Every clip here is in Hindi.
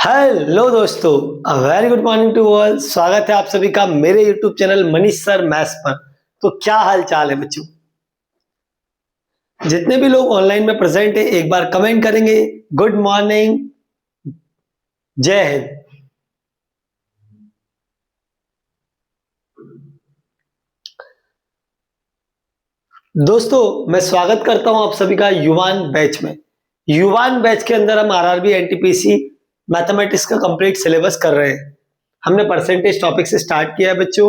हेलो दोस्तों, a very good morning to all. स्वागत है आप सभी का मेरे YouTube channel Manish sir maths पर। तो क्या हाल चाल है बच्चों? जितने भी लोग ऑनलाइन में प्रेजेंट है एक बार कमेंट करेंगे गुड मॉर्निंग, जय हिंद। दोस्तों मैं स्वागत करता हूं आप सभी का युवान बैच में। युवान बैच के अंदर हम आरआरबी एनटीपीसी मैथमेटिक्स का कंप्लीट सिलेबस कर रहे हैं। हमने परसेंटेज टॉपिक से स्टार्ट किया है बच्चों,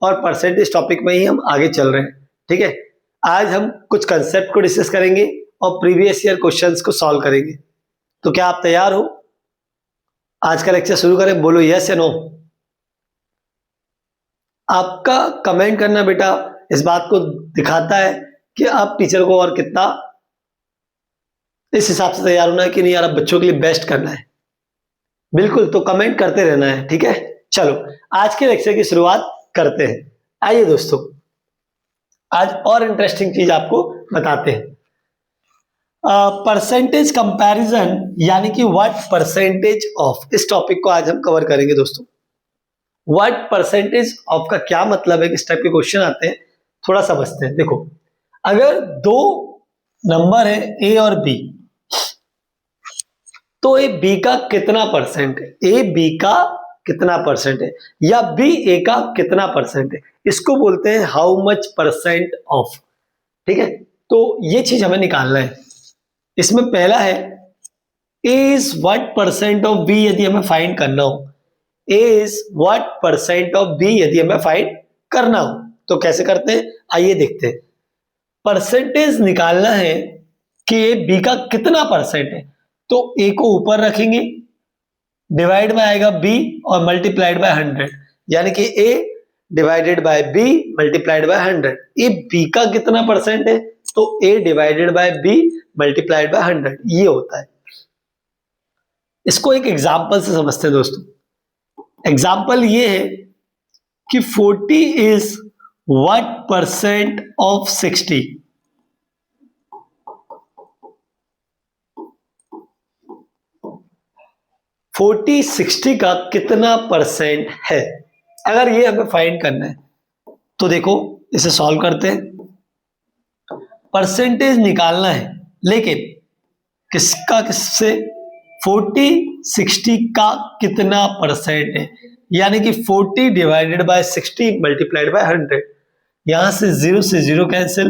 और परसेंटेज टॉपिक में ही हम आगे चल रहे हैं। ठीक है, आज हम कुछ कंसेप्ट को डिस्कस करेंगे और प्रीवियस ईयर क्वेश्चंस को सॉल्व करेंगे। तो क्या आप तैयार हो? आज का लेक्चर शुरू करें? बोलो यस या नो। आपका कमेंट करना बेटा इस बात को दिखाता है कि आप टीचर को और कितना इस हिसाब से तैयार होना है कि नहीं यार, अब बच्चों के लिए बेस्ट करना है। बिल्कुल, तो कमेंट करते रहना है। ठीक है, चलो आज के लेक्चर की शुरुआत करते हैं। आइए दोस्तों, आज और इंटरेस्टिंग चीज आपको बताते हैं। परसेंटेज कंपैरिजन यानी कि व्हाट परसेंटेज ऑफ, इस टॉपिक को आज हम कवर करेंगे दोस्तों। व्हाट परसेंटेज ऑफ का क्या मतलब है, किस टाइप के क्वेश्चन आते हैं, थोड़ा समझते हैं। देखो, अगर दो नंबर है ए और बी, तो ए बी का कितना परसेंट है, ए बी का कितना परसेंट है, या बी ए का कितना परसेंट है, इसको बोलते हैं हाउ मच परसेंट ऑफ। ठीक है, तो ये चीज हमें निकालना है। इसमें पहला है A is what percent of B, यदि हमें फाइंड करना हो। A is what percent of B यदि हमें फाइंड करना हो, तो कैसे करते हैं आइए देखते हैं। परसेंटेज निकालना है कि ए बी का कितना परसेंट है, तो ए को ऊपर रखेंगे, डिवाइड में आएगा बी और मल्टीप्लाइड बाय 100, यानी कि A divided by B multiplied by 100। A B का कितना परसेंट है, तो A divided by B multiplied by 100, ये होता है। इसको एक एग्जांपल से समझते हैं दोस्तों। एग्जांपल ये है कि 40 इज व्हाट परसेंट ऑफ 60। 40 60 का कितना परसेंट है, अगर ये हमें फाइंड करना है तो देखो इसे सॉल्व करते हैं। परसेंटेज निकालना है, लेकिन किसका किससे, 40 60 का कितना परसेंट है, यानी कि 40 डिवाइडेड बाय 60 मल्टीप्लाइड बाय 100। यहां से जीरो कैंसिल,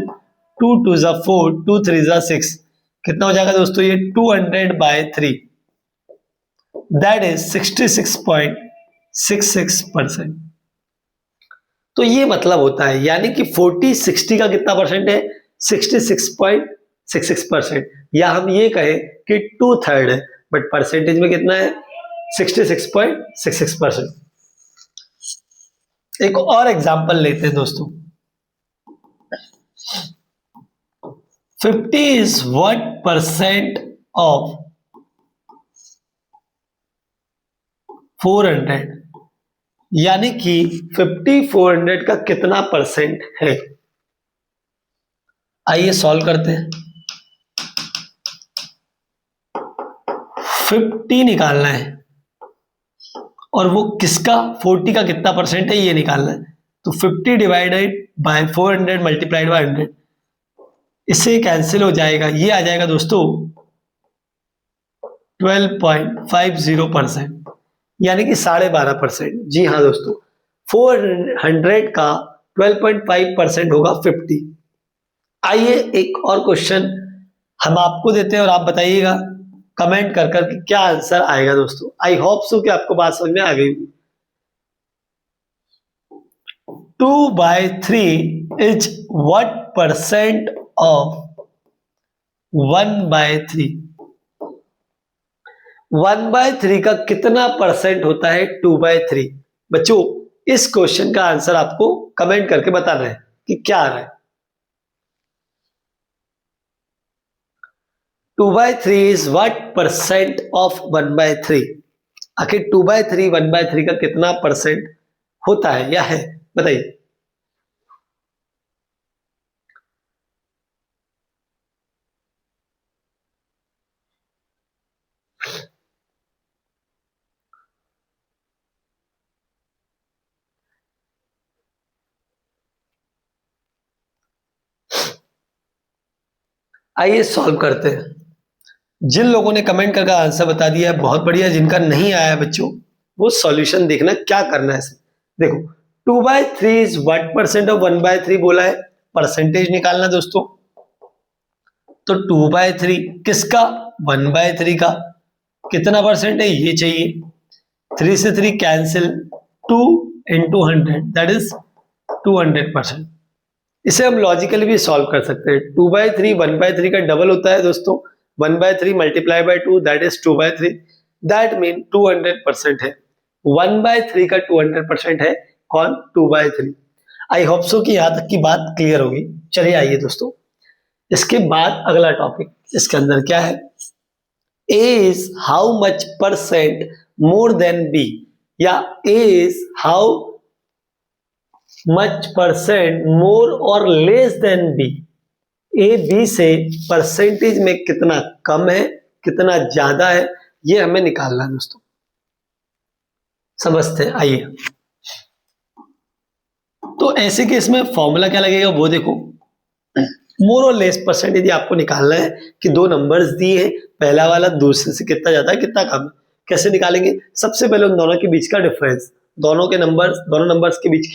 2 2 जा 4, 2 3 जा 6, कितना हो जाएगा दोस्तों, ये 200/3, दैट इज 66.66%। तो ये मतलब होता है, यानी कि 40 60 का कितना परसेंट है, 66.66%, या हम ये कहें कि 2/3 है, बट परसेंटेज में कितना है, 66.66%। एक और एग्जांपल लेते हैं दोस्तों। 50 इज व्हाट परसेंट ऑफ 400, यानी कि 50 400 का कितना परसेंट है। आइए सॉल्व करते हैं। 50 निकालना है और वो किसका, 40 का कितना परसेंट है ये निकालना है। तो 50 डिवाइडेड बाय 400 मल्टीप्लाइड बाय 100, इससे कैंसिल हो जाएगा, ये आ जाएगा दोस्तों 12.50%, यानी कि 12.5%। जी हाँ दोस्तों, 400 का 12.5% होगा 50। आइए एक और क्वेश्चन हम आपको देते हैं और आप बताइएगा कमेंट कर कर कि क्या आंसर आएगा दोस्तों। आई होप सो कि आपको बात समझ में आ गई। 2/3 इज व्हाट परसेंट ऑफ 1/3। 1/3 का कितना परसेंट होता है 2/3? बच्चों, इस क्वेश्चन का आंसर आपको कमेंट करके बताना है कि क्या आ रहा है। 2/3 इज व्हाट परसेंट ऑफ 1/3। आखिर 2/3 1/3 का कितना परसेंट होता है या है, बताइए। आइए सॉल्व करते हैं। जिन लोगों ने कमेंट करके आंसर बता दिया है बहुत बढ़िया, जिनका नहीं आया है बच्चों वो सॉल्यूशन देखना क्या करना है। देखो 2/3 इज व्हाट परसेंट ऑफ 1/3 बोला है, परसेंटेज निकालना दोस्तों। तो 2/3 किसका, 1/3 का, कितना परसेंट है ये चाहिए। 3 से 3 कैंसिल, 2 into 100 दैट इज 200%। इसे हम लॉजिकली भी सॉल्व कर सकते हैं। 2/3 1/3 का डबल होता है दोस्तों, 1/3 multiply by 2 that is 2/3, that mean 200% है। 1/3 का 200% है कौन, 2/3। आई होप सो कि यहां तक की बात क्लियर होगी। चलिए आइए दोस्तों, इसके बाद अगला टॉपिक, इसके अंदर क्या है, A is how much percent more than B, या A is how much percent more or less than B। A B से परसेंटेज में कितना कम है कितना ज्यादा है ये हमें निकालना है दोस्तों। समझते हैं, आइए। तो ऐसे केस में फॉर्मूला क्या लगेगा वो देखो, मोर और लेस परसेंटेज आपको निकालना है कि दो नंबर्स दिए हैं, पहला वाला दूसरे से कितना ज्यादा है कितना कम है। कैसे निकालेंगे, सबसे पहले उन दोनों के बीच का डिफरेंस, दोनों नंबर्स के बीच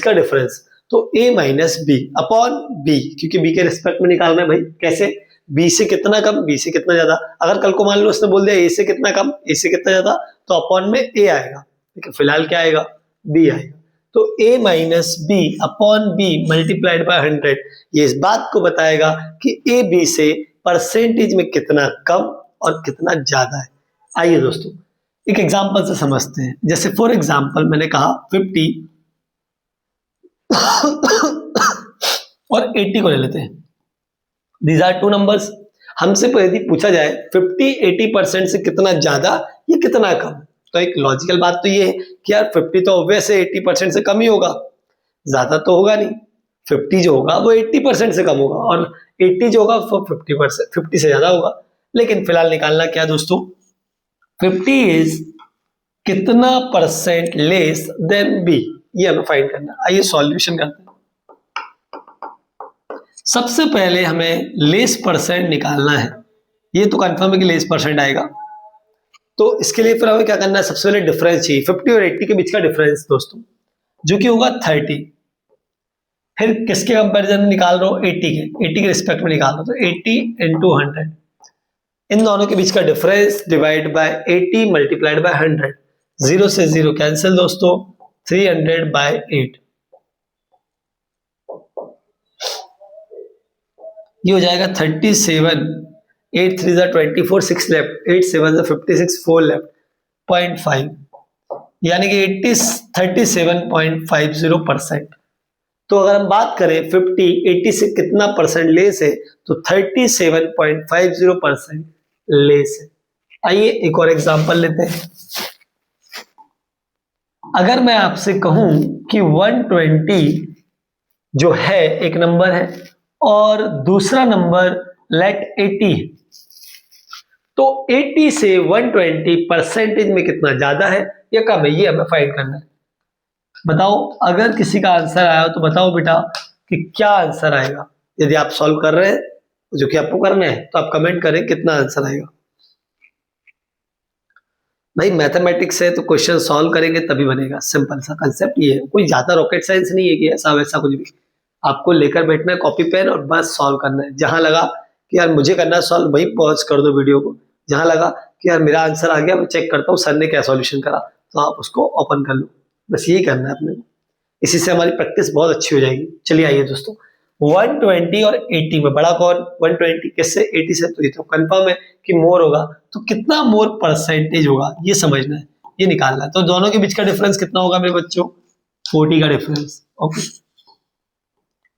का डिफरेंस, तो a minus b upon b, क्योंकि b के रिस्पेक्ट में निकालना है भाई। कैसे, b से कितना कम b से कितना ज्यादा। अगर कल को मान लो उसने बोल दिया a से कितना कम a से कितना ज्यादा, तो अपॉन में a आएगा, लेकिन फिलहाल क्या आएगा, b आएगा। तो a minus b upon b multiplied by 100 ये इस बात को बताएगा कि a b से परसेंटेज में कितना कम और कितना ज्यादा है। आइए दोस्तों एक एग्जांपल से समझते हैं। जैसे फॉर एग्जांपल मैंने कहा 50 और 80 को ले लेते हैं, दीज आर टू नंबर्स। हमसे यदि पूछा जाए 50-80% से कितना ज्यादा ये कितना कम, तो एक लॉजिकल बात तो ये है कि यार 50 तो ऑब्वियस है 80% से कम ही होगा, ज्यादा तो होगा नहीं। 50 जो होगा वो 80% से कम होगा और 80 जो होगा वो 50 से ज्यादा होगा। लेकिन फिलहाल निकालना क्या दोस्तों, 50 इज कितना परसेंट लेस देन बी, ये हमें फाइंड करना। आइए सॉल्यूशन करते हैं। सबसे पहले हमें लेस परसेंट निकालना है, ये तो कंफर्म है कि लेस परसेंट आएगा। तो इसके लिए फिर हमें क्या करना है, सबसे पहले डिफरेंस चाहिए 50 और 80 के बीच का डिफरेंस दोस्तों, जो कि होगा 30। फिर किसके कंपैरिजन में निकाल रहा हूं, 80 के रिस्पेक्ट में निकाल रहा हूं, तो 80 into 100, इन दोनों के बीच का difference divide by 80 multiplied by 100, 0 से 0 कैंसिल दोस्तों, 300 बाय 8, ये हो जाएगा 37, 8 3 24, 6 लेफ्ट, 8 7 56, 4 लेफ्ट, 0.5, यानी कि 37.50%। तो अगर हम बात करें 80 से कितना परसेंट लेस है, तो 37.50% लेस है। आइए एक और एग्जांपल लेते हैं। अगर मैं आपसे कहूं कि 120 जो है एक नंबर है और दूसरा नंबर लेट 80 है, तो 80 से 120 परसेंटेज में कितना ज्यादा है या कम है, ये हमें फाइंड करना है। बताओ, अगर किसी का आंसर आया हो तो बताओ बेटा कि क्या आंसर आएगा। यदि आप सॉल्व कर रहे हैं, जो कि आपको करना है, तो आप कमेंट करें कितना आंसर आएगा। भाई मैथमेटिक्स है तो क्वेश्चन सॉल्व करेंगे तभी बनेगा, सिंपल सा कंसेप्ट ये है, कोई ज्यादा रॉकेट साइंस नहीं है कि ऐसा वैसा कुछ भी। आपको लेकर बैठना है कॉपी पेन और बस सॉल्व करना है। जहां लगा कि यार मुझे करना है सॉल्व, वही पॉज कर दो वीडियो को। जहां लगा कि यार मेरा आंसर आ गया, मैं चेक करता हूँ सर ने क्या सॉल्यूशन करा, तो आप उसको ओपन कर लो। बस यही करना है अपने को, इसी से हमारी प्रैक्टिस बहुत अच्छी हो जाएगी। चलिए आइए दोस्तों, 120 और 80 में बड़ा कौन, 120 किससे, 80 से, तो ये तो कंफर्म है कि मोर होगा, तो कितना मोर परसेंटेज होगा ये समझना है, ये निकालना है। तो दोनों के बीच का डिफरेंस कितना होगा मेरे बच्चों, 40 का डिफरेंस। ओके,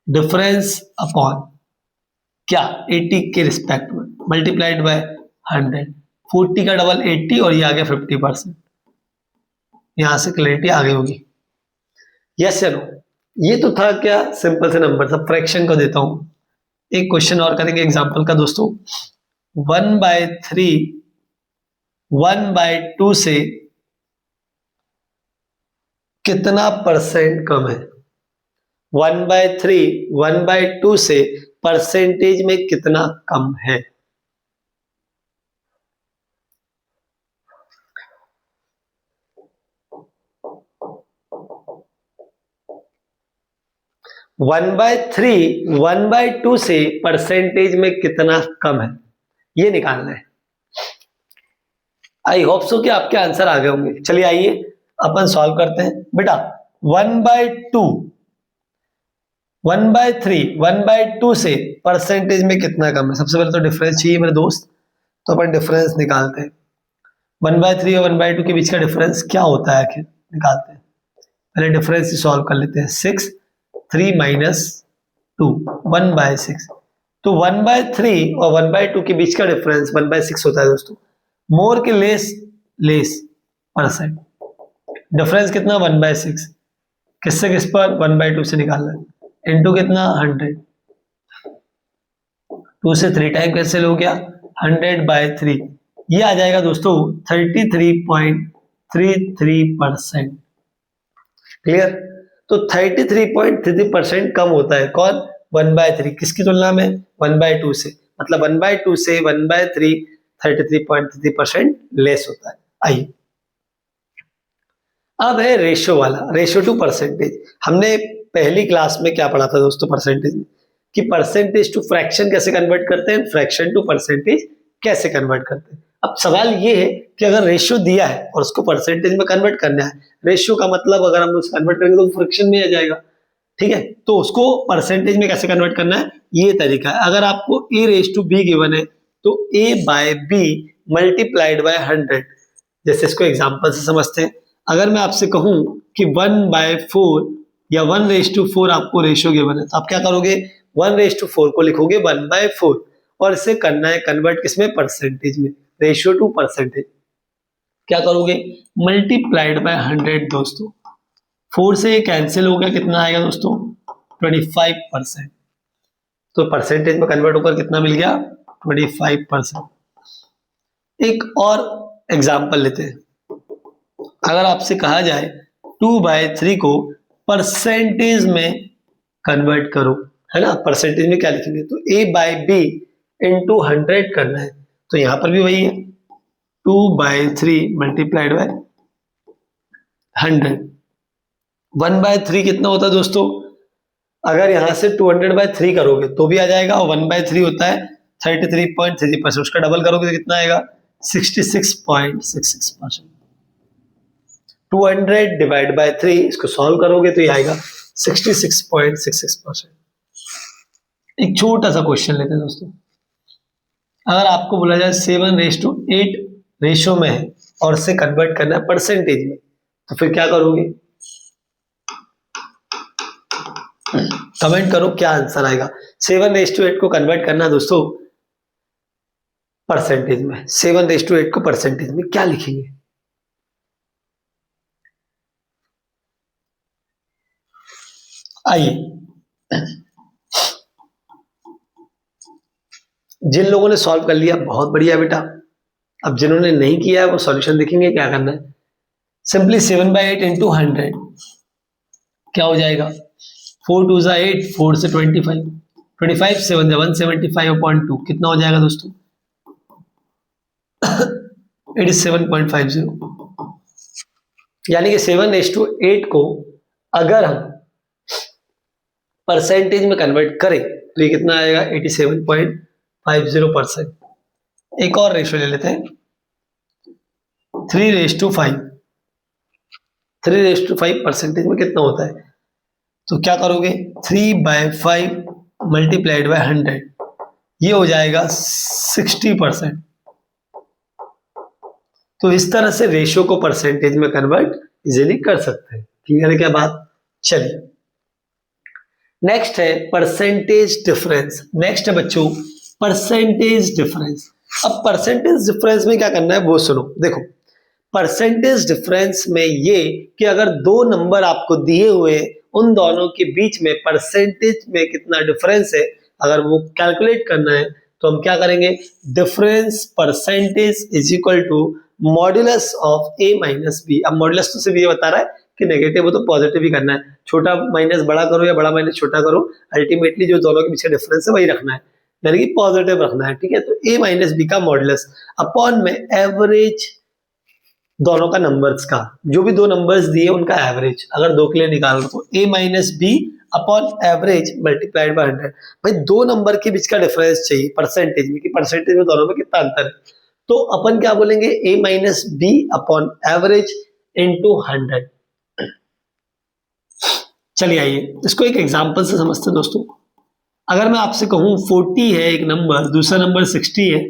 डिफरेंस अपॉन क्या, 80 के रिस्पेक्ट में मल्टीप्लाइड बाय 100, 40 का डबल 80 और ये आ गया 50%। यहां से क्लैरिटी आ गई होगी, यस या नो। ये तो था क्या, सिंपल से नंबर, सब फ्रैक्शन को देता हूं। एक क्वेश्चन और करेंगे एग्जांपल का दोस्तों। 1/3 1/2 से कितना परसेंट कम है, 1/3 1/2 से परसेंटेज में कितना कम है। वन बाय थ्री 1/2 से परसेंटेज में कितना कम है, ये निकालना है। आई होप सो कि आपके आंसर आ गए होंगे। चलिए आइए अपन सॉल्व करते हैं। बेटा 1/2 1/3 1/2 से परसेंटेज में कितना कम है। सबसे पहले तो डिफरेंस चाहिए मेरे दोस्त, तो अपन डिफरेंस निकालते हैं। 1/3 और 1/2 के बीच का डिफरेंस क्या होता है आखिर, निकालते हैं। पहले डिफरेंस ही सॉल्व कर लेते हैं। 6 3 माइनस 2 1/6। तो 1/3 और 1/2 के बीच का डिफरेंस 1/6 होता है दोस्तों। मोर के लेस परसेंट, डिफरेंस कितना 1/6, किससे किस पर 1/2 से निकालना है। इंटू कितना 100, 2 से 3 टाइम कैंसिल हो गया, 100/3, ये आ जाएगा दोस्तों 33.33%। क्लियर। तो 33.33% कम होता है कौन, 1/3 किसकी तुलना में 1/2 से, मतलब 1/2 से 1/3 33.33% लेस होता है। आइए अब है रेशियो वाला, रेशियो टू परसेंटेज। हमने पहली क्लास में क्या पढ़ा था दोस्तों परसेंटेज में, कि परसेंटेज टू फ्रैक्शन कैसे कन्वर्ट करते हैं, फ्रैक्शन टू परसेंटेज कैसे कन्वर्ट करते हैं। अब सवाल ये है कि अगर रेशियो दिया है और उसको परसेंटेज में कन्वर्ट करना है, रेशियो का मतलब अगर हम उसको कन्वर्ट करेंगे तो फ्रैक्शन में आ जाएगा, ठीक है। तो उसको परसेंटेज में कैसे कन्वर्ट करना है, ये तरीका है। अगर आपको a/b गिवन है तो a/b मल्टीप्लाइड बाय 100, जैसे इसको एग्जांपल से समझते हैं। अगर मैं आपसे कहूं कि 1/4 या 1/4 आपको रेशियो गिवन है, तो आप क्या करोगे, 1/4 को लिखोगे 1/4 और इसे करना है कन्वर्ट किसमें, परसेंटेज में, रेशियो टू परसेंटेज। क्या करोगे, मल्टीप्लाइड बाय 100 दोस्तों। 4 से ये कैंसिल हो गया, कितना आएगा दोस्तों 25%। तो परसेंटेज में कन्वर्ट होकर कितना मिल गया 25%। एक और एग्जांपल लेते हैं। अगर आपसे कहा जाए 2/3 को परसेंटेज में कन्वर्ट करो, है ना, परसेंटेज में क्या लिखेंगे, तो a/b इंटू 100 करना है। तो यहां पर भी वही है 2/3 मल्टीप्लाइड बाय 100। 1/3 कितना होता है दोस्तों, अगर यहां से 200/3 करोगे तो भी आ जाएगा, और 1/3 होता है 33.33%, उसका डबल करोगे तो कितना आएगा 66.66%। 200 डिवाइड बाय 3, इसको सॉल्व करोगे तो ये आएगा 66.66%। एक छोटा सा क्वेश्चन लेते हैं दोस्तों। अगर आपको बोला जाए 7:8 रेशियो में है और इसे कन्वर्ट करना है परसेंटेज में, तो फिर क्या करोगे, कमेंट करो क्या आंसर आएगा। 7:8 को कन्वर्ट करना है दोस्तों परसेंटेज में, 7:8 को परसेंटेज में क्या लिखेंगे। आइए जिन लोगों ने सॉल्व कर लिया बहुत बढ़िया बेटा, अब जिन्होंने नहीं किया है वो सॉल्यूशन देखेंगे क्या करना है। सिंपली 7/8 इंटू 100 क्या हो जाएगा, 4 2 8, 4 से 25, 25 7 175/2 कितना हो जाएगा दोस्तों 87.50। यानी कि 7:8 को अगर हम परसेंटेज में कन्वर्ट करें तो ये कितना आएगा 87.50%। एक और रेशियो ले लेते हैं 3:5। 3:5 परसेंटेज में कितना होता है, तो क्या करोगे 3/5 मल्टीप्लाइड बाय 100, ये हो जाएगा 60%। तो इस तरह से रेशियो को परसेंटेज में कन्वर्ट इजीली कर सकते हैं। क्लियर है क्या बात। चलिए नेक्स्ट है परसेंटेज डिफरेंस। नेक्स्ट है बच्चों परसेंटेज डिफरेंस। अब परसेंटेज डिफरेंस में क्या करना है वो सुनो। देखो परसेंटेज डिफरेंस में ये कि अगर दो नंबर आपको दिए हुए उन दोनों के बीच में परसेंटेज में कितना डिफरेंस है, अगर वो कैलकुलेट करना है तो हम क्या करेंगे, difference percentage is equal to modulus of a minus b. अब मॉड्यूलस तो सिर्फ ये बता रहा है कि नेगेटिव हो तो पॉजिटिव ही करना है, छोटा माइनस बड़ा करो या बड़ा माइनस छोटा करो, अल्टीमेटली जो दोनों के बीच का डिफरेंस है वही रखना है, यानी कि पॉजिटिव रखना है। ठीक है, तो a माइनस बी का मॉडुलस अपॉन में एवरेज दोनों का नंबर्स का, जो भी दो नंबर्स दिए उनका एवरेज अगर दो के लिए निकाल रहे हो a minus b upon average multiplied by 100। भाई दो नंबर के बीच का डिफरेंस चाहिए परसेंटेज में, कि परसेंटेज में दोनों में कितना अंतर है, तो अपन क्या बोलेंगे a minus b upon average into 100। चलिए आइए इसको एक एग्जांपल से समझते हैं दोस्तों। अगर मैं आपसे कहूं 40 है एक नंबर, दूसरा नंबर 60 है,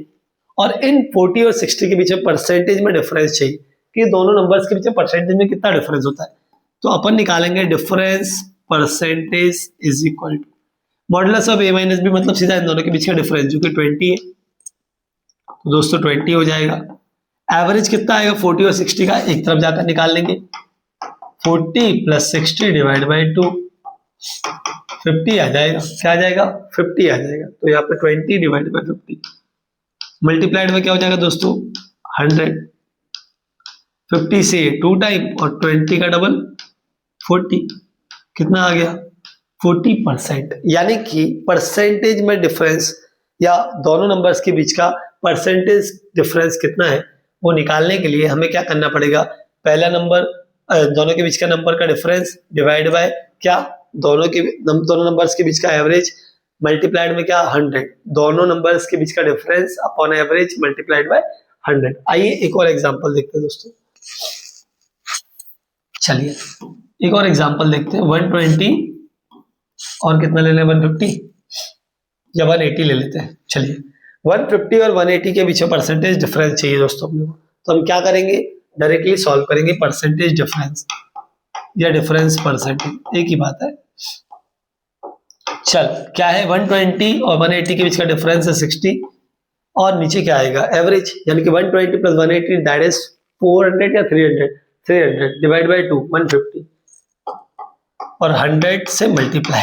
और इन 40 और 60 के बीच में परसेंटेज में डिफरेंस चाहिए कि दोनों नंबर्स के बीच में परसेंटेज में कितना डिफरेंस होता है, तो अपन निकालेंगे difference percentage is equal to modulus of a minus b, मतलब सीधा इन दोनों के बीच का डिफरेंस जो कि 20 है, तो दोस्तों 20 हो जाएगा। एवरेज कितना आएगा 40 और 60 का, एक तरफ जाकर निकाल लेंगे, 40 प्लस 60 डिवाइड बाई 2, 50 आ जाएगा। क्या आ जाएगा 50 आ जाएगा, तो यहाँ पे 20 डिवाइड बाई 50 मल्टीप्लाइड में क्या हो जाएगा दोस्तों 100, 50 से 2 टाइम और 20 का डबल 40, कितना आ गया 40%। यानी कि परसेंटेज में डिफरेंस या दोनों नंबर्स के बीच का परसेंटेज डिफरेंस कितना है वो निकालने के लिए हमें क्या करना पड़ेगा, पहला नंबर दोनों के बीच का नंबर का डिफरेंस डिवाइड बाय क्या, दोनों नंबर्स के बीच का एवरेज मल्टीप्लाइड में क्या 100, दोनों नंबर्स के बीच का difference upon average multiplied by 100। आइए एक और एग्जांपल देखते हैं दोस्तों। चलिए एक और एग्जांपल देखते हैं, 120 और कितना ले लें 150 या 180 ले लेते हैं। चलिए 150 और 180 के बीच में परसेंटेज डिफरेंस चाहिए दोस्तों अपने को, तो हम क्या करेंगे डायरेक्टली सॉल्व करेंगे परसेंटेज डिफरेंस या डिफरेंस परसेंटेज, एक ही बात है। चल क्या है 120 और 180 के बीच का डिफरेंस है 60, और नीचे क्या आएगा एवरेज, यानी कि 120 प्लस 180 दैट इज 400 या 300 डिवाइड बाय 2 150 और 100 से मल्टीप्लाई,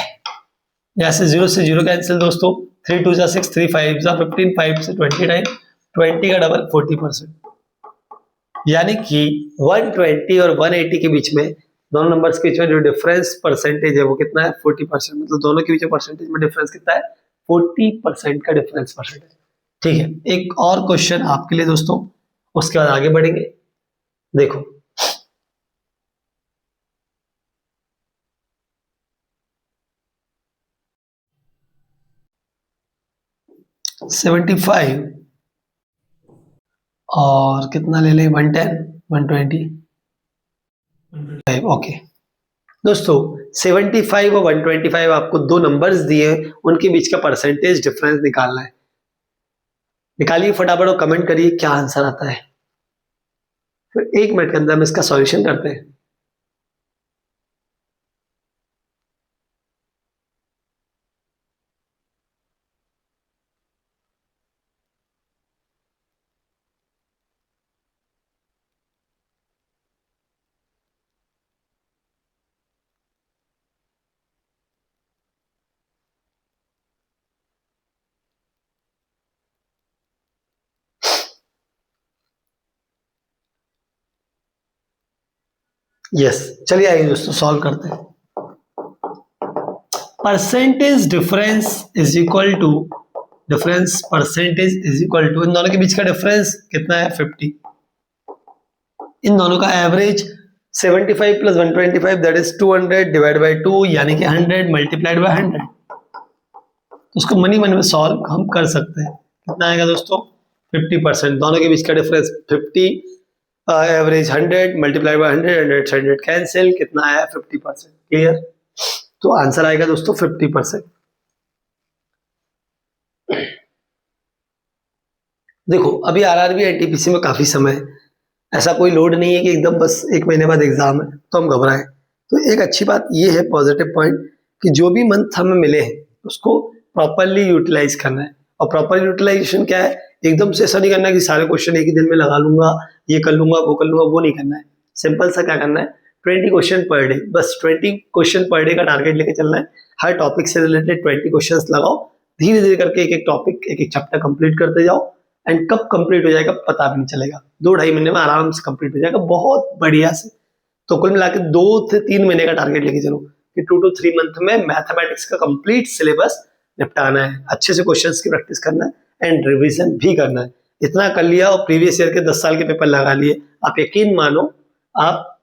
यहाँ से 0 से 0 कैंसिल दोस्तों, 3 2 6 3 5 15 5 से 20 टाइम 20 का डबल 40%, यानी कि 120 और 180 के बीच में दोनों नंबर्स के बीच में जो डिफरेंस परसेंटेज है वो कितना है 40%, मतलब दोनों के बीच में परसेंटेज में डिफरेंस कितना है 40% का डिफरेंस परसेंटेज। ठीक है, एक और क्वेश्चन आपके लिए दोस्तों, उसके बाद आगे बढ़ेंगे। देखो $75 और कितना ले लें 110 120 ओके दोस्तों 75 और 125 आपको दो नंबर्स दिए, उनके बीच का परसेंटेज डिफरेंस निकालना है। निकालिए फटाफट और कमेंट करिए क्या आंसर आता है, फिर 1 मिनट के अंदर हम इसका सॉल्यूशन करते हैं। यस चलिए आइए दोस्तों सॉल्व करते हैं। Percentage difference is equal to difference percentage is equal to इन दोनों के बीच का डिफरेंस कितना है 50, इन दोनों का average 75 plus 125 that is 200 divide by 2 यानी कि 100 मल्टीप्लाइड बाय 100। तो उसको मनी मन में सॉल्व हम कर सकते हैं, कितना आएगा दोस्तों 50%, दोनों के बीच का difference 50 average 100 multiply by 100 100 cancel, कितना आया 50%। क्लियर, तो आंसर आएगा दोस्तों 50%। देखो अभी आरआरबी एनटीपीसी में काफी समय है, ऐसा कोई लोड नहीं है कि एकदम बस 1 महीने बाद एग्जाम है तो हम घबराएं। तो एक अच्छी बात ये है पॉजिटिव पॉइंट कि जो भी मंथ हमें मिले हैं उसको प्रॉपरली यूटिलाइज करना है। और प्रॉपर यूटिलाइजेशन क्या है, एकदम से ऐसा नहीं करना है कि सारे क्वेश्चन एक ही दिन में लगा लूंगा, ये कर लूंगा, वो नहीं करना है। सिंपल सा क्या करना है 20 क्वेश्चन पर डे, बस 20 क्वेश्चन पर डे का टारगेट लेके चलना है। हर टॉपिक से रिलेटेड 20 क्वेश्चन लगाओ, धीरे धीरे करके एक एक टॉपिक एक एक चैप्टर कंप्लीट करते जाओ, एंड कब कंप्लीट हो जाएगा पता भी नहीं चलेगा, 2-2.5 महीने में आराम से कंप्लीट हो जाएगा बहुत बढ़िया से। तो कुल मिला के 2 से 3 महीने का टारगेट लेके चलो कि 2 to 3 मंथ में मैथमेटिक्स का कंप्लीट सिलेबस निपटाना है, अच्छे से क्वेश्चंस की प्रैक्टिस करना है एंड रिवीजन भी करना है। इतना कर लिया और प्रीवियस ईयर के 10 साल के पेपर लगा लिए, आप यकीन मानो आप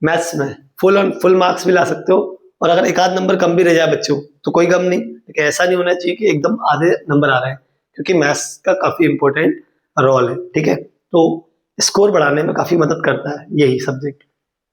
मैथ्स में फुल मार्क्स भी ला सकते हो। और अगर एक आध नंबर कम भी रह जाए बच्चों तो कोई गम नहीं, लेकिन ऐसा नहीं होना चाहिए कि एकदम आधे नंबर आ रहे हैं, क्योंकि मैथ्स का काफी इंपॉर्टेंट रोल है। ठीक है, तो स्कोर बढ़ाने में काफी मदद करता है यही सब्जेक्ट।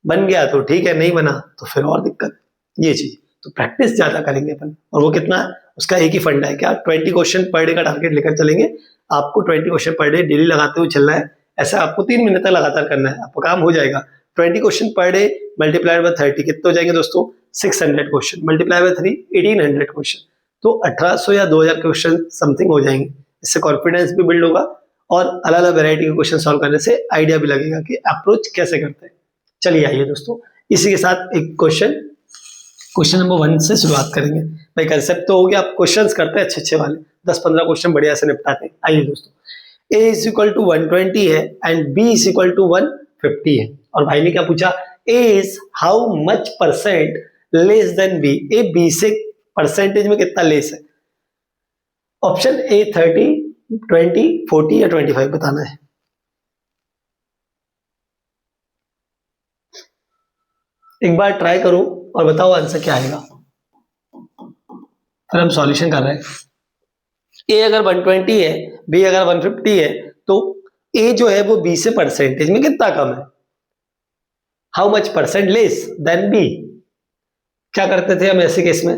बन गया तो ठीक है, नहीं बना तो फिर और दिक्कत। ये चीज तो प्रैक्टिस ज्यादा करेंगे अपन, और वो कितना है उसका एक ही फंडा है, क्या 20 क्वेश्चन पर डे का टारगेट लेकर चलेंगे। आपको 20 क्वेश्चन पर डे डेली लगाते हुए चलना है, ऐसा आपको 3 महीने तक लगातार करना है, आपका काम हो जाएगा। 20 question per day multiplied by 30 कितने हो जाएंगे दोस्तों, 600 क्वेश्चन, मल्टीप्लाई बाय 3 1800 क्वेश्चन, तो 1800 या 2000 क्वेश्चन समथिंग हो जाएंगे। इससे कॉन्फिडेंस भी बिल्ड होगा और अलग अलग वेरायटी के क्वेश्चन सॉल्व करने से आइडिया भी लगेगा कि अप्रोच कैसे करते हैं। चलिए आइए दोस्तों, इसी के साथ एक क्वेश्चन नंबर 1 से शुरुआत करेंगे। भाई कंसेप्ट तो हो गया, आप क्वेश्चंस करते हैं अच्छे वाले, 10-15 क्वेश्चन बढ़िया से निपटाते हैं। आइए दोस्तों, a इज इक्वल टू 120 है and b is equal to 150 है, और भाई ने क्या पूछा, a is how much percent less than b, a b से परसेंटेज में कितना लेस है। ऑप्शन ए 30, 20, 40 या 25 बताना है। एक बार ट्राई करो और बताओ आंसर क्या आएगा, फिर हम सॉल्यूशन कर रहे हैं। ए अगर 120 है, बी अगर 150 है, तो ए जो है वो बी से परसेंटेज में कितना कम है, how much percent less than b. क्या करते थे हम ऐसे केस में,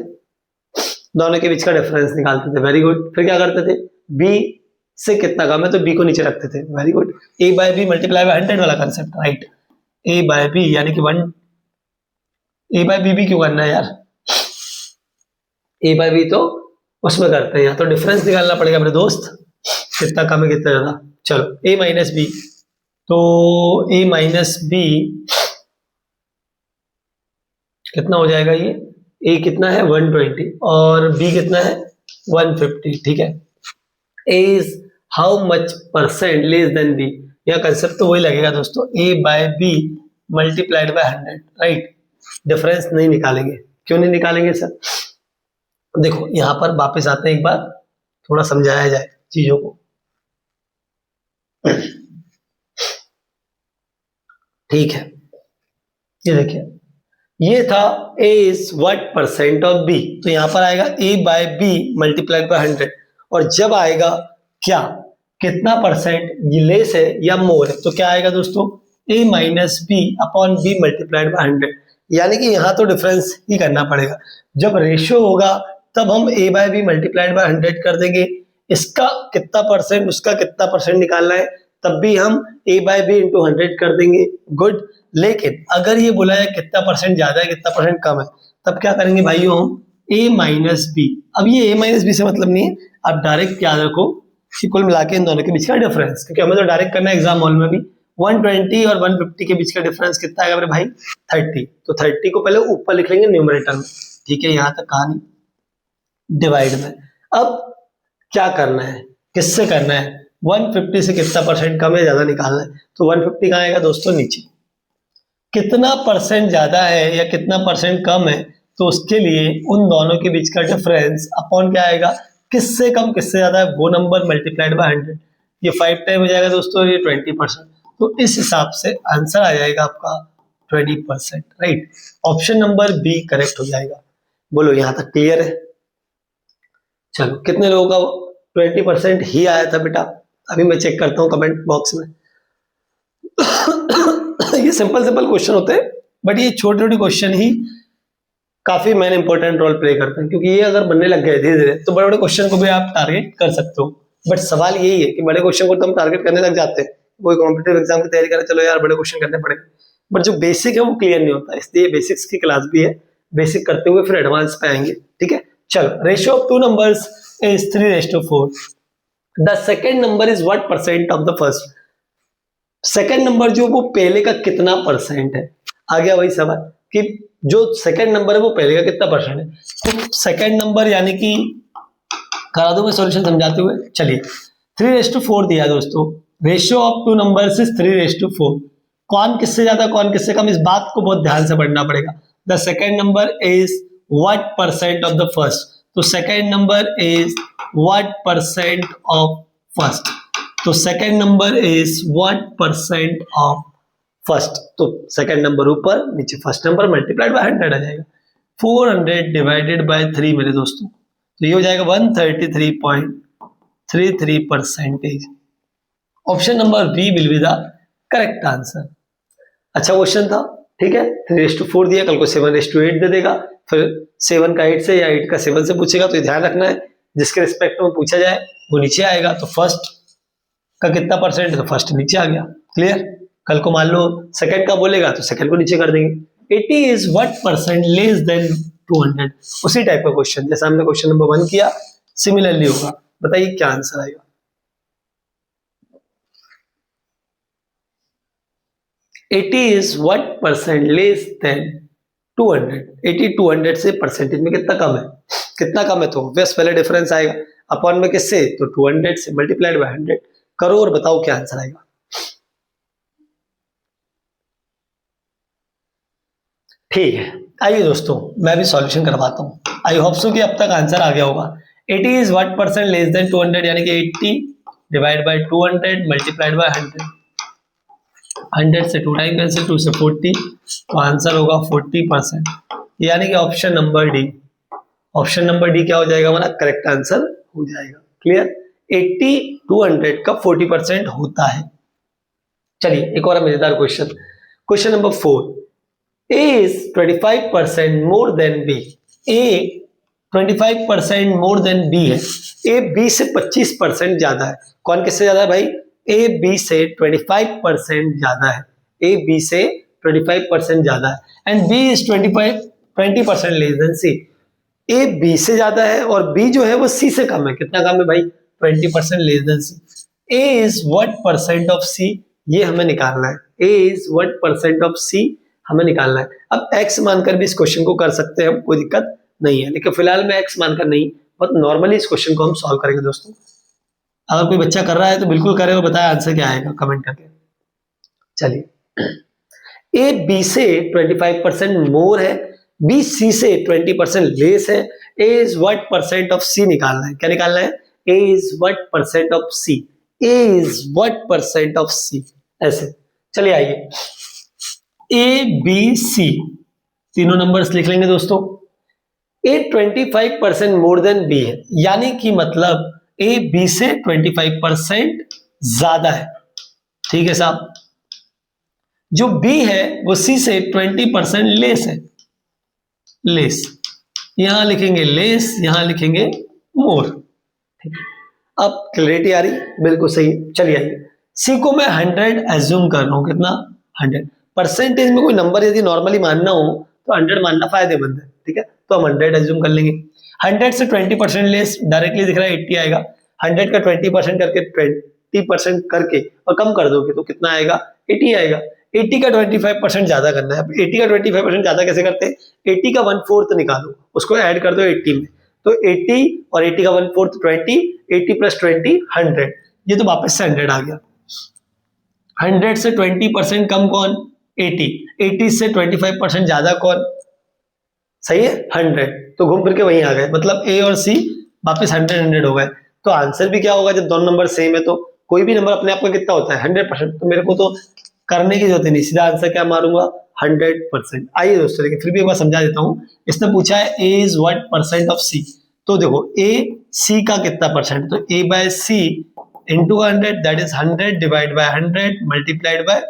दोनों के बीच का डिफरेंस निकालते थे, वेरी गुड। फिर क्या करते थे, बी से कितना कम है तो बी को नीचे रखते थे, very good. A by b multiply by 100 वाला concept, right. A by b यानी कि 1, ए बाय बी भी क्यों करना है यार, ए बाय बी तो उसमें करते हैं, या तो डिफरेंस निकालना पड़ेगा मेरे दोस्त, कितना कम है कितना ज्यादा। चलो ए माइनस बी, तो ए माइनस बी कितना हो जाएगा, ये ए कितना है 120 और बी कितना है 150, ठीक है। A is how much percent less than B, यह कंसेप्ट तो वही लगेगा दोस्तों, A by B multiplied by 100, right. Difference नहीं निकालेंगे, क्यों नहीं निकालेंगे सर, देखो यहां पर वापस आते हैं, एक बार थोड़ा समझाया जाए चीजों को। ठीक है, ये देखिए, ये था a is what percent of b, तो यहां पर आएगा a by B multiplied by 100, और जब आएगा क्या, कितना परसेंट ये लेस है या मोर है, तो क्या आएगा दोस्तों, a minus b upon b multiplied by 100, यानी कि यहां तो डिफरेंस ही करना पड़ेगा। जब रेशियो होगा तब हम a by B multiplied by 100 कर देंगे, इसका कितना परसेंट उसका कितना परसेंट निकालना है, तब भी हम a बाय बी इंटू 100 कर देंगे, गुड। लेकिन अगर ये बोला है कितना परसेंट ज्यादा है कितना परसेंट कम है, तब क्या करेंगे भाइयों, हम a माइनस बी, अब ये a माइनस बी से मतलब नहीं है, आप डायरेक्ट याद रखो कि कुल मिला के इन दोनों के बीच का डिफरेंस, क्योंकि हमें तो डायरेक्ट करना है एग्जाम हॉल में भी। 120 और 150 के बीच का डिफरेंस कितना आएगा मेरे भाई, 30, तो 30 को पहले ऊपर लिख लेंगे न्यूमरेटर में, ठीक है, यहां तक कहानी डिवाइड में। अब क्या करना है, किससे करना है, 150 से कितना परसेंट कम है ज्यादा निकालना है, तो 150 कहाँ आएगा दोस्तों, नीचे। कितना परसेंट ज्यादा है या कितना परसेंट कम है, तो उसके लिए उन दोनों के बीच का डिफरेंस अपॉन क्या आएगा, किससे कम किससे ज्यादा है वो नंबर मल्टीप्लाइड बाय 100, ये 5 टाइम हो जाएगा दोस्तों, ये 20%, तो इस हिसाब से आंसर आ जाएगा आपका 20%, right. Option number b correct हो जाएगा। बोलो यहां तक क्लियर है। चलो कितने लोगों का 20% ही आया था बेटा, अभी मैं चेक करता हूँ कमेंट बॉक्स में। ये सिंपल क्वेश्चन होते हैं, बट ये छोटे छोटे क्वेश्चन ही काफी मेन इंपॉर्टेंट रोल प्ले करते हैं, क्योंकि ये अगर बनने लग गए धीरे धीरे तो बड़े बड़े क्वेश्चन को भी आप टारगेट कर सकते हो। बट सवाल यही है कि बड़े क्वेश्चन को तो हम टारगेट करने लग जाते हैं, कोई कॉम्पिटिटिव एग्जाम की तैयारी करे, चलो यार बड़े क्वेश्चन करने पड़ेंगे, बट जो बेसिक है वो क्लियर नहीं होता, इसलिए बेसिक्स की क्लास भी है, बेसिक करते हुए फिर एडवांस पे आएंगे, ठीक है। चलो, ratio of two numbers is 3:4, the second number is what percent of the first, second number जो वो पहले का कितना परसेंट है। आ गया वही सवाल कि जो सेकेंड नंबर है वो पहले का कितना परसेंट है, तो सेकेंड नंबर यानी कि करा दूं मैं सॉल्यूशन समझाते हुए, चलिए 3:4 दिया दोस्तों, ratio of two numbers is 3:4, कौन किससे ज्यादा कौन किससे कम, इस बात को बहुत ध्यान से पढ़ना पड़ेगा। The second number is what percent of the first, तो second number is what percent of first, तो second number is what percent of first, तो सेकेंड नंबर ऊपर, नीचे फर्स्ट नंबर मल्टीप्लाइड बाय 100 आ जाएगा। 400 डिवाइडेड बाय 3 मेरे दोस्तों, तो ये हो जाएगा 133.33%। Option number b will be the correct answer. अच्छा क्वेश्चन था, ठीक है। 3:4 दिया, कल को 7:8 दे देगा, फिर 7 का 8 से या 8 का 7 से पूछेगा, तो ये ध्यान रखना है जिसके रिस्पेक्ट में पूछा जाए वो नीचे आएगा। तो फर्स्ट का कितना परसेंट है, तो फर्स्ट नीचे आ गया, क्लियर। कल को मान लो सेकंड का बोलेगा तो सेकंड को नीचे कर देंगे। 80 is what percent less then 200, उसी टाइप का क्वेश्चन जैसा हमने क्वेश्चन नंबर 1 किया, सिमिलरली होगा। बताइए क्या आंसर आएगा। 80 is what percent less then 200, 80 200 से परसेंटेज में कितना कम है, कितना कम है, तो ऑब्वियस पहले डिफरेंस आएगा, अपॉन में किससे, तो 200 से मल्टीप्लाइड बाय 100 करो और बताओ क्या आंसर आएगा। ठीक है, आइए दोस्तों मैं भी सॉल्यूशन करवाता हूं। आई होप सो कि अब तक आंसर आ गया होगा। 80 is what percent less then 200, यानी कि 80 डिवाइड बाय 200 मल्टीप्लाइड बाय 100, 100 से 2 टाइम कैंसिल, 2 से 40, तो आंसर होगा 40%, यानी कि option number D. Option number D क्या हो जाएगा हमारा, करेक्ट आंसर हो जाएगा, क्लियर। 80 200 का 40% होता है। चलिए एक और मजेदार question, question number 4, A is 25% more than B, A 25% more than B है, A B से 25% ज्यादा है। कौन किससे ज्यादा है भाई, A B से 25% ज्यादा है, A B से 25% ज्यादा है, and B is 20% less then C, A B से ज्यादा है और B जो है वो C से कम है। कितना कम है भाई, 20% less then C। A is what percent of C, ये हमें निकालना है, A is what percent of C हमें निकालना है। अब x मानकर भी इस क्वेश्चन को कर सकते हैं, कोई दिक्कत नहीं है, लेकिन फिलहाल मैं x मानकर नहीं, बहुत नॉर्मली इस क्वेश्चन को हम सॉल्व करेंगे दोस्तों। अगर कोई बच्चा कर रहा है तो बिल्कुल करे और बताए आंसर क्या आएगा कमेंट करके। चलिए, a b से 25% मोर है, b c से 20% लेस है, a is what percent of c निकालना है। क्या निकालना है, a is what percent of c, a is what percent of c, ऐसे। चलिए आइए, ए बी सी तीनों नंबर्स लिख लेंगे दोस्तों। ए 25% मोर देन बी है, यानी कि मतलब ए बी से 25% ज्यादा है, ठीक है साहब। जो बी है वो सी से 20% लेस है, लेस, यहां लिखेंगे लेस, यहां लिखेंगे मोर, ठीक है। अब क्लैरिटी आ रही, बिल्कुल सही। चलिए आइए, सी को मैं 100 एज्यूम कर रहा हूं, कितना 100, परसेंटेज में कोई नंबर यदि नॉर्मली मानना हो तो 100 मानना फायदेमंद है, ठीक है, तो हम 100 एज्यूम कर लेंगे। 100 से 20% लेस डायरेक्टली दिख रहा है 80 आएगा, 100 का 20% करके 20% करके और कम कर दोगे तो कितना आएगा, 80 आएगा। 80 का 25% ज्यादा करना है। 80 का 25% ज्यादा कैसे करते हैं, 80 का 1/4 निकालो, उसको ऐड कर दो 80 में, तो 80 और 80 का 1/4 20, 80 + 20 100, ये तो वापस से 100 आ गया। 100 से 20% कम कौन, 80, 80 से 25% ज्यादा कौन, सही है 100, तो घूम फिर के वहीं आ गए, मतलब ए और सी वापस 100 हो गए। तो आंसर भी क्या होगा, जब दोनों नंबर सेम है तो कोई भी नंबर अपने आप में कितना होता है 100%, तो मेरे को तो करने की जरूरत नहीं, सीधा आंसर क्या मारूंगा 100%। आइए दोस्तों, लेकिन फिर भी एक बार समझा देता हूं। इसने पूछा है A is what percent of C, तो देखो ए सी का कितना परसेंट, तो A by C into 100, that is 100 divide by 100 multiplied by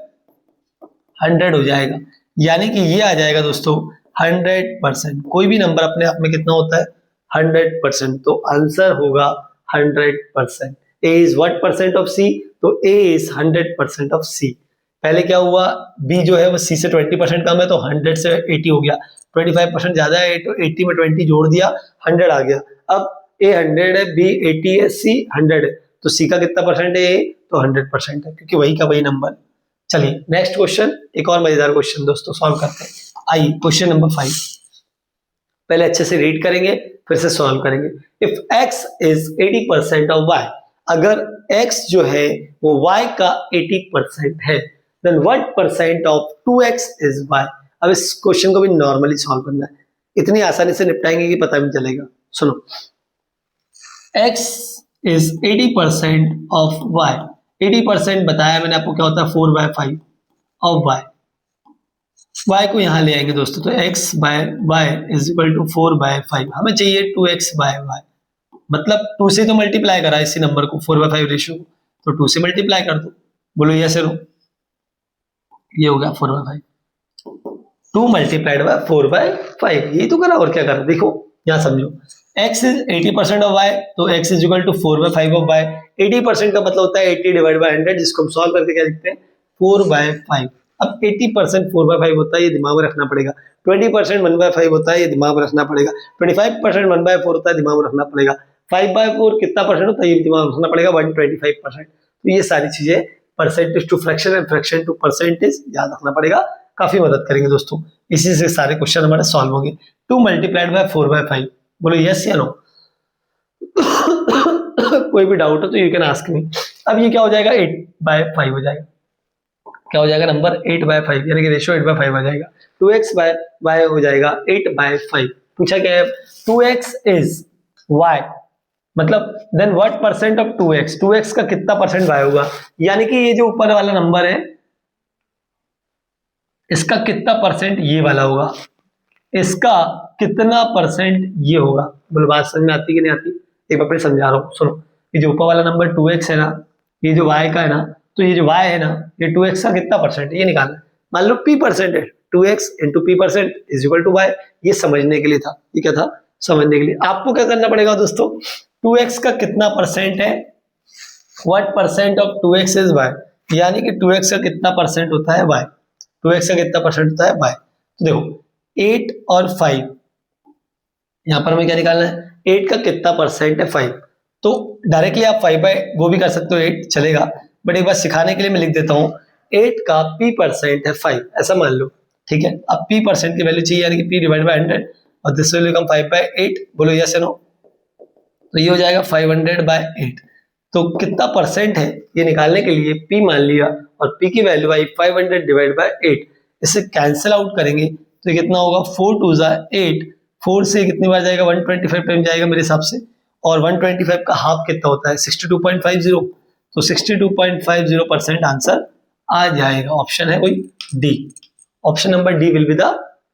100 हो जाएगा, यानी कि ये आ जाएगा दोस्तों 100%। कोई भी नंबर अपने आप में कितना होता है 100%, तो आंसर होगा 100%। ए is what percent of C, तो ए इज 100% ऑफ सी। पहले क्या हुआ, बी जो है वो सी से 20% कम है, तो 100 से 80 हो गया, 25% ज्यादा है तो 80 में 20 जोड़ दिया, 100 आ गया। अब ए 100 है, बी 80 है, सी 100 है, तो सी का कितना परसेंट है, ए तो 100% है, क्योंकि वही का वही नंबर। चलिए नेक्स्ट क्वेश्चन, एक और मजेदार क्वेश्चन दोस्तों सॉल्व करते हैं। आइए क्वेश्चन नंबर 5, पहले अच्छे से रीड करेंगे फिर से सॉल्व करेंगे। If x is 80% of y, अगर x जो है वो y का 80% है, then what percent of 2x is y। अब इस क्वेश्चन को भी नॉर्मली सॉल्व करना है, इतनी आसानी से निपटाएंगे कि पता भी चलेगा। सुनो, x इज 80% ऑफ y। 80% बताया मैंने आपको क्या होता है 4/5 ऑफ y। y को यहां ले आएंगे दोस्तों, तो x by y is equal to 4/5। हमें चाहिए 2x बाय y, मतलब 2 से तो मल्टीप्लाई करा इसी नंबर को 4/5 रेशियो, तो 2 से मल्टीप्लाई कर दो। बोलो यस नो, ये हो गया 4/5। 2 मल्टीप्लाइड बाय 4/5, यही तो करा और क्या करा। देखो यहाँ समझो, x इज 80% ऑफ y, तो x is equal to 4/5 of y। 80% का मतलब होता है 80 डिवाइड बाय 100, जिसको हम सॉल्व करके क्या लिखते हैं 4/5। अब 80% 4/5 होता है, ये दिमाग में रखना पड़ेगा। 20% 1/5 होता है, ये दिमाग में रखना पड़ेगा। 25% 1/4 होता है, दिमाग में रखना पड़ेगा। 5/4 कितना परसेंट होता है, ये दिमाग में रखना पड़ेगा 125%। तो ये सारी चीजें percentage to fraction and fraction to percentage याद रखना पड़ेगा, काफी मदद करेंगे दोस्तों। इसी से सारे क्वेश्चन हमारे सॉल्व होंगे। 2 मल्टीप्लाइड बाय 4/5, बोलो यस या नो। कोई भी डाउट हो तो यू कैन आस्क मी। अब ये क्या हो जाएगा 8/5 हो जाएगा, क्या हो जाएगा नंबर 8/5, यानी कि रेशियो 8/5 आ जाएगा। 2x बाय y हो जाएगा 8/5। पूछा क्या है 2x इज y, मतलब then what percent of 2x, 2x का कितना परसेंट y होगा, यानी कि ये जो ऊपर वाला नंबर है इसका कितना परसेंट ये वाला होगा, इसका कितना परसेंट ये होगा। बोलो बात समझ में आती कि नहीं आती, एक बार समझा रहा हूँ। सुनो, ये जो ऊपर वाला नंबर 2x है ना, ये जो y का है ना, तो ये जो y है ना, ये 2x का कितना परसेंट है ये निकालना है। मान लो p परसेंट है, 2x into p percent is equal to y। ये समझने के लिए था, ये क्या था समझने के लिए। आपको क्या करना पड़ेगा दोस्तों, 2x का कितना परसेंट है, what percent of 2x is y, यानी कि 2x का कितना परसेंट होता है y, 2x का कितना परसेंट होता है y। तो देखो 8 और 5, यहां पर हमें क्या निकालना है 8 का कितना परसेंट है 5। तो डायरेक्टली आप 5 बाय वो भी कर सकते हो, 8 चलेगा, बट एक बार सिखाने के लिए मैं लिख देता हूं 8 का p परसेंट है 5, ऐसा मान लो, ठीक है। अब p परसेंट की वैल्यू चाहिए, यानी कि p डिवाइड बाय 100, और दिस विल बिकम 5/8। बोलो यस या नो, तो ये हो जाएगा 500/8। तो कितना परसेंट है ये निकालने के लिए p मान लिया, और p की वैल्यू आई 500 डिवाइड बाय 8। इसे कैंसिल आउट करेंगे तो ये कितना होगा 4 2 8, 4 से कितनी बार जाएगा 125 टाइम जाएगा मेरे हिसाब से, और 125 का हाफ कितना होता है 62.50, तो 62.50% आंसर आ जाएगा। ऑप्शन है कोई D, option number D will be the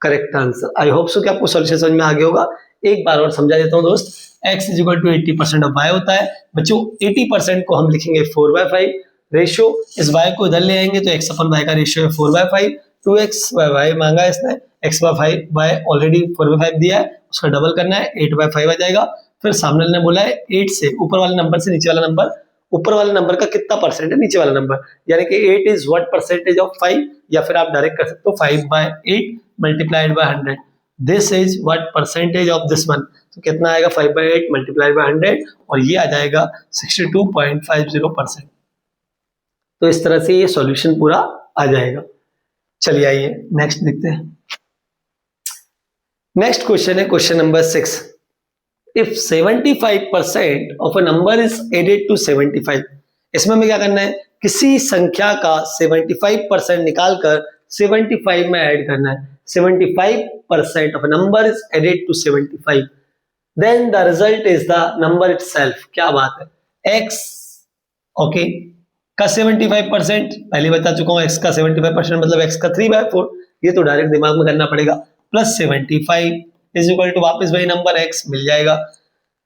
correct answer. I hope so कि आपको सॉल्यूशन समझ में आ गया होगा। एक बार और समझा देता हूं दोस्त, x is equal to 80% of y होता है बच्चों। 80% को हम लिखेंगे 4/5, रेशियो इस y को इधर ले आएंगे तो x अपन y का रेशियो है 4/5। 2x बाय y मांगा है इसने, x बाय 5 y ऑलरेडी 4/5 दिया है, उसका डबल करना है 8/5 आ जाएगा। फिर सामने ने बोला है 8 से ऊपर वाले नंबर से नीचे वाला नंबर, ऊपर वाले नंबर का कितना परसेंट है नीचे वाला नंबर, यानी कि 8 इज व्हाट परसेंटेज ऑफ 5, या फिर आप डायरेक्ट कर सकते हो 5/8 multiplied by 100, this is what percentage of this one. तो कितना आएगा 5/8 मल्टीप्लाइड बाय 100, और ये आ जाएगा 62.50%। तो इस तरह से ये सॉल्यूशन पूरा आ जाएगा। चलिए आइए नेक्स्ट देखते हैं। नेक्स्ट क्वेश्चन है question number 6। If 75% of a number is added to 75, इसमें हमें क्या करना है, किसी संख्या का 75% निकालकर 75 में ऐड करना है। 75% of a number is added to 75, then the result is the number itself. क्या बात है, x ओके का 75%, पहले बता चुका हूं, x का 75% मतलब x का 3/4, ये तो डायरेक्ट दिमाग में करना पड़ेगा, प्लस 75 इज इक्वल टू वापस वही नंबर x मिल जाएगा।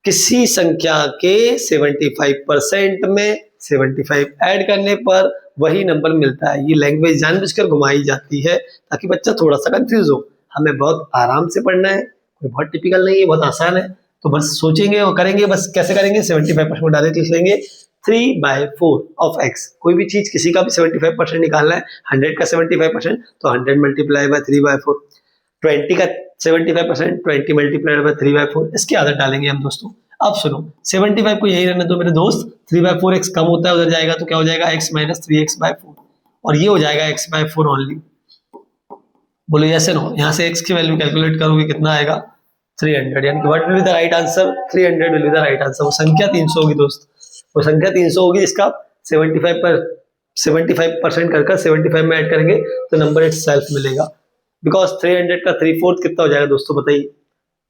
किसी संख्या के 75% में 75 ऐड करने पर वही नंबर मिलता है। ये लैंग्वेज जानबूझकर घुमाई जाती है ताकि बच्चा थोड़ा सा कंफ्यूज हो। हमें बहुत आराम से पढ़ना है, कोई बहुत टिपिकल नहीं है, बहुत आसान है। तो बस सोचेंगे और करेंगे। बस कैसे करेंगे, 75% डायरेक्ट लिख लेंगे 3/4 ऑफ x। कोई भी चीज किसी का भी 75% निकालना है, 100 का 75% तो 100 मल्टीप्लाई बाय 3/4, 20 का 75% 20 मल्टीप्लाइड बाय 3/4। इसकी आदत डालेंगे हम दोस्तों। अब सुनो, 75 को यही रहने दो मेरे दोस्त, 3/4 x कम होता है उधर जाएगा तो क्या हो जाएगा x माइनस 3x/4, और ये हो जाएगा x/4 ओनली। बोलो यस नो, यहाँ से x की वैल्यू कैलकुलेट करोगे कितना आएगा 300, यानी कि what will be the right answer, 300 will be the right answer. वो संख्या 300 होगी दोस्त, वो संख्या 300 होगी जिसका 75 पर 75% कर 75 में ऐड करेंगे तो नंबर इट सेल्फ मिलेगा। बिकॉज 300 का 3/4 कितना हो जाएगा दोस्तों बताइए,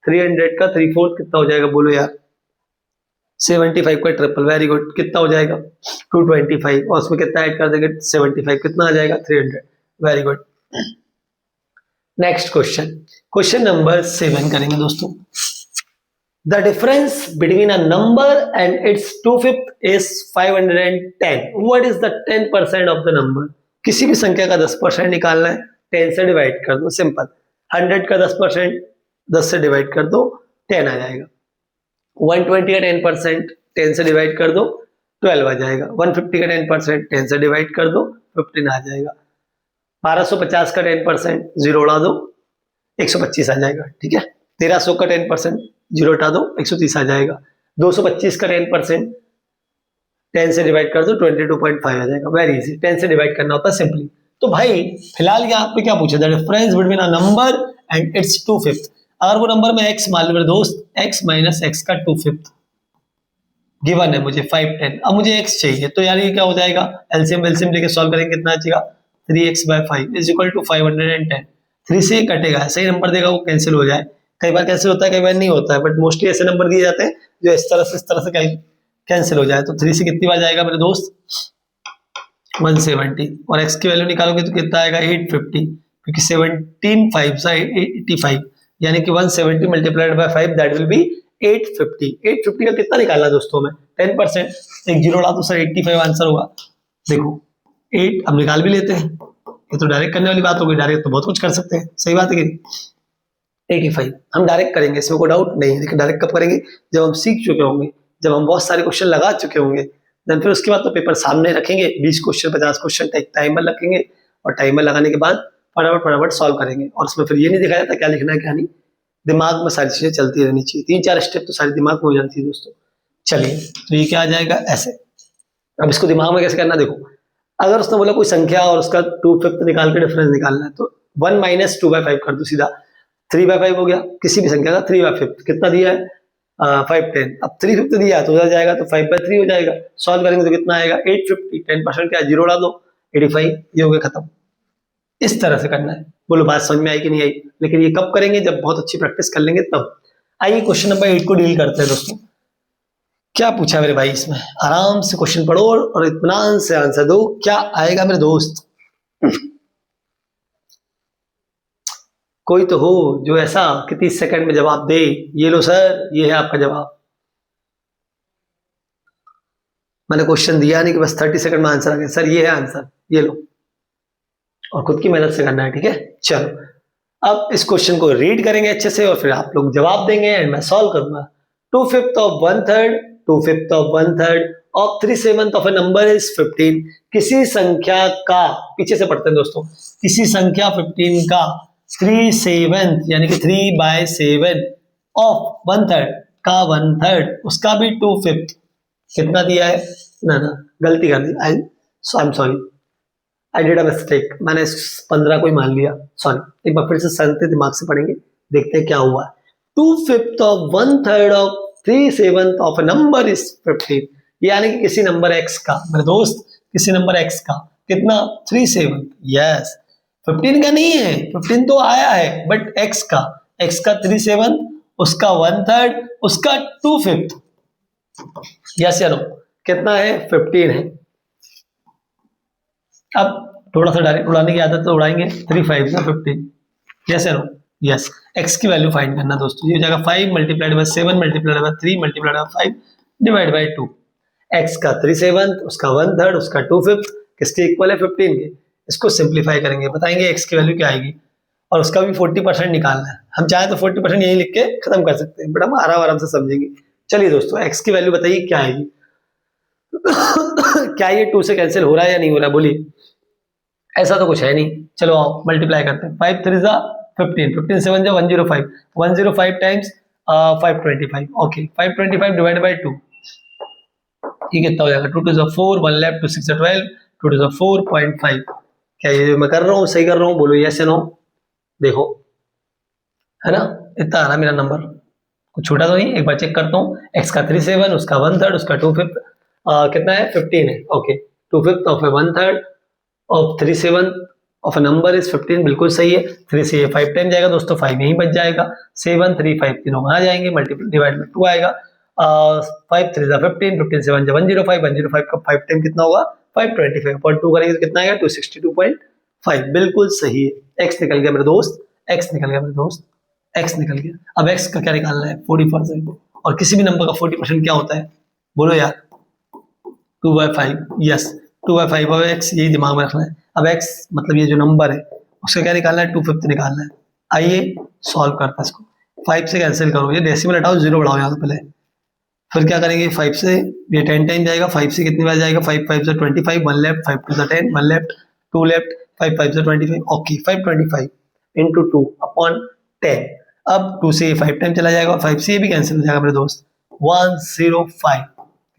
300 का 3/4 कितना हो जाएगा बोलो यार, 75 का ट्रिपल, वेरी गुड, कितना हो जाएगा 225, और उसमें कितना ऐड कर देंगे 75, कितना आ जाएगा 300, very good. Next question, question number 7 करेंगे दोस्तों। The difference between a number and it's 2/5 is 510, what is the 10% of the number. किसी भी संख्या का 10% निकालना है, 10 से डिवाइड कर दो, सिंपल। 100 का 10%, 10 से डिवाइड कर दो 10 आ जाएगा। 120 का 10%, 10 से डिवाइड कर दो 12 आ जाएगा। 150 का 10%, 10 से डिवाइड कर दो 15 आ जाएगा। 1250 का 10%, 0 उड़ा दो 125 आ जाएगा, ठीक है। 1300 का 10%, 0 उठा दो 130 आ जाएगा। 225 का 10%, 10 से डिवाइड कर दो 22.5 आ जाएगा, वेरी इजी। 10 से डिवाइड करना होता है सिंपली। तो भाई फिलहाल यहाँ पे क्या पूछा, the difference between a number and it's 2/5। अगर वो नंबर में x मान लो मेरे दोस्त, x माइनस x का 2/5 गिवन है मुझे 510, अब मुझे x चाहिए, तो यार ये क्या हो जाएगा, एलसीएम एलसीएम लेके सॉल्व करेंगे, कितना आएगा 3x/5 इज इक्वल टू 510। 3 से कटेगा, सही नंबर देगा वो कैंसिल हो जाए, कई बार कैंसिल होता है कई बार नहीं होता है, बट मोस्टली ऐसे नंबर दिए जाते हैं जो इस तरह से कैंसिल हो जाए। तो 3 से कितनी बार जाएगा मेरे दोस्त 170, और x की वैल्यू निकालोगे तो कितना आएगा 850, क्योंकि 17 5 85, यानी कि 170 multiplied by 5 that will be 850। 850 का कितना निकालना दोस्तों में 10%, एक जीरो ला तो सर 85 आंसर होगा। देखो 8 अब निकाल भी लेते हैं, ये तो डायरेक्ट करने वाली बात होगी, डायरेक्ट तो बहुत कुछ कर सकते हैं, सही बात है कि 85 हम डायरेक्ट करेंगे, इसमें कोई डाउट नहीं है। लेकिन डायरेक्ट कब करेंगे, जब हम सीख चुके होंगे, जब हम बहुत सारे क्वेश्चन लगा चुके होंगे, देन फिर उसके बाद तो पेपर सामने रखेंगे, 20 क्वेश्चन 50 क्वेश्चन टाइमर रखेंगे, और टाइमर लगाने के बाद फटाफट सॉल्व करेंगे। और उसमें फिर ये नहीं दिखाया जाता क्या लिखना है क्या नहीं, दिमाग में सारी चीजें चलती रहनी चाहिए, 3-4 स्टेप तो सारी दिमाग में हो जाती है दोस्तों। चलिए तो ये क्या आ जाएगा ऐसे। अब इसको दिमाग में कैसे करना, देखो अगर उसने बोला कोई संख्या और उसका 2/5 निकाल के डिफरेंस निकालना है, तो 1 माइनस 2/5 कर दो सीधा, 3/5 हो गया। किसी भी संख्या का 3/5 कितना दिया है 510, अब 3/5 दिया है तो उधर जाएगा तो 5/3 हो जाएगा। सॉल्व करेंगे तो कितना आएगा 850, 10% क्या है 0 उड़ा दो 85, ये हो गया खत्म। इस तरह से करना है। बोलो बात समझ में आई कि नहीं आई, लेकिन ये कब करेंगे, जब बहुत अच्छी प्रैक्टिस कर लेंगे तब। आइए क्वेश्चन नंबर 8 को डील करते हैं दोस्तों। क्या पूछा मेरे भाई इसमें, आराम से क्वेश्चन पढ़ो और इत्मीनान से आंसर दो, क्या आएगा मेरे दोस्त। कोई तो हो जो ऐसा कि 30 सेकंड में जवाब दे, ये लो सर ये है आपका जवाब। मैंने क्वेश्चन दिया नहीं कि बस 30 सेकंड में आंसर आ गया, सर ये है आंसर, ये लो, और खुद की मेहनत से करना है, ठीक है। चलो अब इस क्वेश्चन को रीड करेंगे अच्छे से और फिर आप लोग जवाब देंगे एंड मैं सॉल्व करूंगा। 2/5 of 1/3, 2/5 of 1/3 of 3/7 of a number is 15। किसी संख्या का, पीछे से पढ़ते हैं दोस्तों, किसी संख्या 15 का 3/7 यानी कि 3/7 ऑफ 1/3 का 1/3, उसका भी 2/5 कितना दिया है, ना गलती कर दी, I am sorry, I did a mistake, मैंने 15 को ही मान लिया, सॉरी। एक बार फिर से शांति दिमाग से पढ़ेंगे, देखते हैं क्या हुआ। 2/5 of 1/3 of 3/7 of a number is 15, यानी कि किसी नंबर x का, मेरे दोस्त किसी नंबर x का कितना 3/7, यस 15 का नहीं है, 15 तो आया है, बट x का 3/7, उसका 1/3, उसका 2/5, यस या नो, कितना है 15 है। अब थोड़ा सा डायरेक्ट उड़ाने की आदत तो उड़ाएंगे, 3/5 ना 15, यस या नो, यस। x की वैल्यू फाइंड करना दोस्तों, ये हो जाएगा 5 multiplied by 7 multiplied by 3 multiplied by 5 divide by 2। x का 3/7, उसका 1/3, उसका 2/5 किसके इक्वल है 15 के। इसको सिंप्लीफाई करेंगे, बताएंगे x की वैल्यू क्या आएगी, और उसका भी 40% निकालना है। हम चाहे तो 40% यही लिख के खत्म कर सकते हैं, बट हम आराम से समझेंगे। चलिए दोस्तों x की वैल्यू बताइए क्या आएगी। क्या ये 2 से कैंसिल हो रहा है या नहीं हो रहा है, बोलिए। ऐसा तो कुछ है नहीं, चलो आओ मल्टीप्लाई करते हैं। 5 3 15, 15 7 105, 105 टाइम्स 525, ओके 525 डिवाइड बाय 2, ये कितना हो जाएगा 2 2 4, 1 लेफ्ट, 2 6 12, 2 2 4.5। क्या ये मैं कर रहा हूँ सही कर रहा हूँ, बोलो यस या नो। देखो है ना, इतना आ रहा मेरा नंबर, कुछ छोटा तो नहीं, एक बार चेक करता हूँ। x का 3/7, उसका 1/3, उसका 2/5, कितना है 15 है, okay 2/5 of A 1/3 of 3/7 of a number is 15, बिल्कुल सही है। 3 से ये 5 टाइम जाएगा दोस्तों, 5 यहीं बच जाएगा। 7 3 5 तीनों वहां जाएंगे, मल्टीपल डिवाइड में 2 आएगा। 5 3 जा 15, 15 से 1 जा 105, 105 का 5 टाइम कितना होगा 525, और 2 करेंगे तो कितना आएगा 262.5, बिल्कुल सही है। x निकल गया मेरे दोस्त, x निकल गया मेरे दोस्त, x निकल गया। अब x का क्या निकालना है 40%, और किसी भी नंबर का 40% क्या होता है बोलो यार 2/5, यस 2/5 और x, यही दिमाग में रखना है। अब x मतलब ये जो नंबर है उसका क्या निकालना है 2/5 निकालना है। आइए सॉल्व करते हैं इसको। 5 से कैंसिल करो, ये डेसिमल हटाओ, 0 बढ़ाओ यहाँ पहले, फिर क्या करेंगे 5 से ये 10 टाइम जाएगा, 5 से कितनी बार जाएगा 5 5 से 25, 1 लेफ्ट, 5 2 10, 1 लेफ्ट 2 लेफ्ट, 5 5 से 25, ओके 525 इंटू 2 अपॉन 10। अब 2 से ये 5 टाइम चला जाएगा, 5 से ये भी कैंसिल हो जाएगा मेरे दोस्त, 105,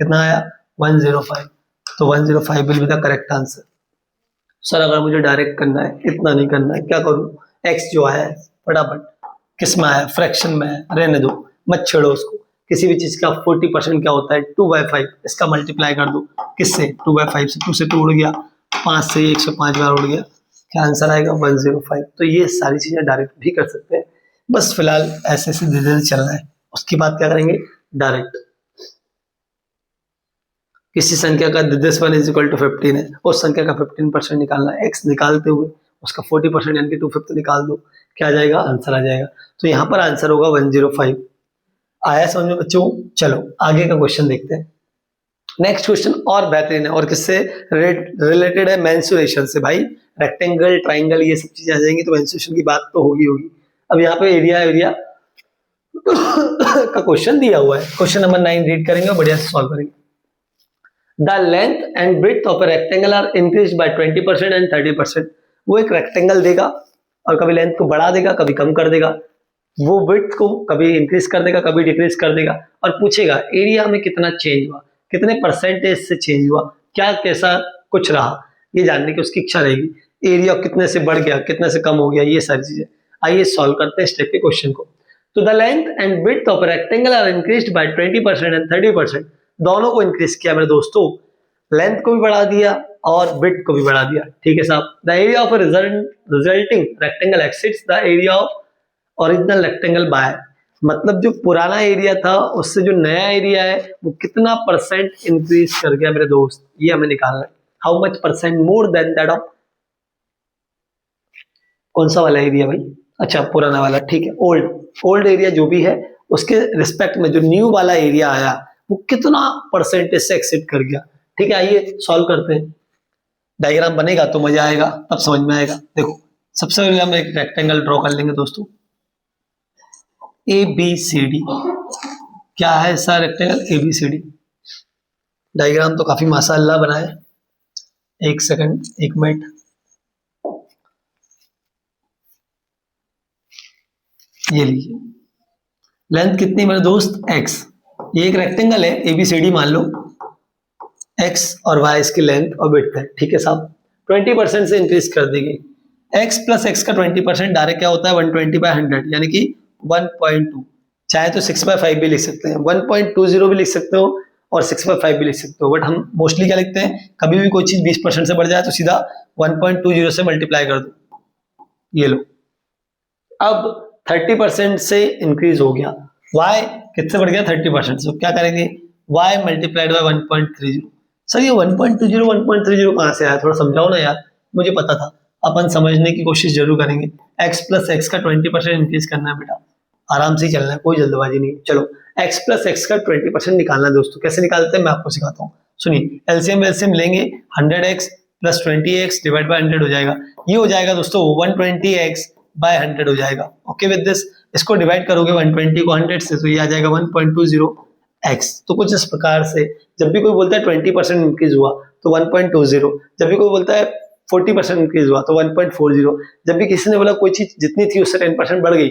कितना आया 105, तो 105 will be the correct answer. Sir अगर मुझे डायरेक्ट करना है, इतना नहीं करना है, क्या करूं, x जो आया है फटाफट किस में आया, फ्रैक्शन में है, रहने दो मत छेड़ो उसको। किसी भी चीज का 40% क्या होता है 2/5, इसका मल्टीप्लाई कर दो किससे 2/5 से, 2 से 2 उड़ गया, 5 से 105 बार उड़ गया, क्या आंसर आएगा 105। तो ये सारी चीजें डायरेक्ट भी कर सकते हैं, बस फिलहाल ऐसे ऐसे धीरे धीरे चलना है, उसके बाद क्या करेंगे डायरेक्ट। किसी संख्या का this one is equal to 15 है, उस संख्या का 15% निकालना है, x निकालते हुए उसका 40% यानी कि 2/5 निकाल दो, क्या आ जाएगा आंसर आ जाएगा। तो यहाँ पर आंसर होगा 105। आया समझ में बच्चों? चलो आगे का क्वेश्चन देखते हैं। नेक्स्ट क्वेश्चन और बेहतरीन है, और किससे रिलेटेड है, मेंसुरेशन से। भाई रेक्टेंगल ट्राइंगल ये सब चीजें आ जाएंगी तो मेंसुरेशन की बात तो होगी। अब यहाँ पे एरिया का क्वेश्चन दिया हुआ है, क्वेश्चन नंबर 9 रीड करेंगे और बढ़िया से सॉल्व करेंगे। The length and width of a rectangle are increased by 20% and 30%। वो एक रेक्टेंगल देगा और कभी लेंथ को बढ़ा देगा, कभी कम कर देगा, वो विड्थ को कभी इंक्रीज कर देगा, कभी डिक्रीज कर देगा, और पूछेगा एरिया में कितना चेंज हुआ, कितने परसेंटेज से चेंज हुआ, क्या कैसा कुछ रहा, ये जानने की उसकी इच्छा रहेगी। एरिया कितने से बढ़ गया, कितने से कम हो गया, ये सारी चीजें। आइए सॉल्व करते हैं स्टेप के क्वेश्चन को। तो the length and width of rectangle are increased by 20% and 30%। दोनों को इंक्रीज किया मेरे दोस्तों, लेंथ को भी बढ़ा दिया और विड्थ को भी बढ़ा दिया, ठीक है साहब। The area of resulting rectangle exceeds the area of original rectangle by, मतलब जो पुराना एरिया था उससे जो नया एरिया है वो कितना परसेंट इंक्रीज कर गया मेरे दोस्त, ये हमें निकालना है। How much percent more than that of, कौन सा वाला एरिया भाई, अच्छा पुराना वाला, ठीक है। ओल्ड एरिया जो भी है उसके रिस्पेक्ट में जो न्यू वाला एरिया आया वो कितना परसेंटेज से एक्सीड कर गया, ठीक है। आइए सॉल्व करते हैं, डायग्राम बनेगा तो मजा आएगा, तब समझ में आएगा। देखो सबसे पहले हम एक रेक्टेंगल ड्रॉ कर लेंगे दोस्तों, ABCD, क्या है ऐसा रेक्टेंगल ABCD। डायग्राम तो काफी माशाअल्लाह बना है, एक सेकंड, एक मिनट, ये लीजिए। लेंथ कितनी मेरे दोस्त x, ये एक रेक्टेंगल है ABCD मान लो, x और y इसकी लेंथ और विड्थ है, ठीक है साहब। 20% से इंक्रीज कर दी गई, x प्लस x का 20% डायरेक्ट क्या होता है 120/100 यानी कि 1.2, चाहे तो 6/5 भी लिख सकते हैं, 1.20 भी लिख सकते हो और 6/5 भी लिख सकते हो, बट हम मोस्टली क्या लिखते हैं, कभी भी कोई चीज 20% से बढ़ जाए तो सीधा 1.20 से मल्टीप्लाई कर दो, ये लो। अब 30% से इंक्रीज हो गया, y कितने बढ़ गया 30% से, क्या करेंगे y मल्टीप्लाइड बाय 1.30। सर ये 1.20 1.30 कहां से आया, थोड़ा समझाओ ना यार, मुझे पता था, अपन समझने की कोशिश जरूर करेंगे। x प्लस x का 20% इंक्रीज करना है बेटा, आराम से चलना है, कोई जल्दबाजी नहीं। चलो x प्लस x का 20% निकालना है दोस्तों, कैसे निकालते हैं मैं आपको सिखाता हूँ, सुनिए। एलसीएम लेंगे, 100x plus 20x divide by 100 हो जाएगा, ये हो जाएगा दोस्तों 120x बाय 100 हो जाएगा। ओके विद दिस, इसको डिवाइड करोगे 120 को 100 से तो ये आ जाएगा 1.20x। तो कुछ इस प्रकार से जब भी कोई बोलता है 20% इंक्रीज हुआ तो 1.20, जब भी कोई बोलता है 40% इंक्रीज हुआ तो 1.40, जब भी किसी ने बोला कोई चीज जितनी थी उससे 10% बढ़ गई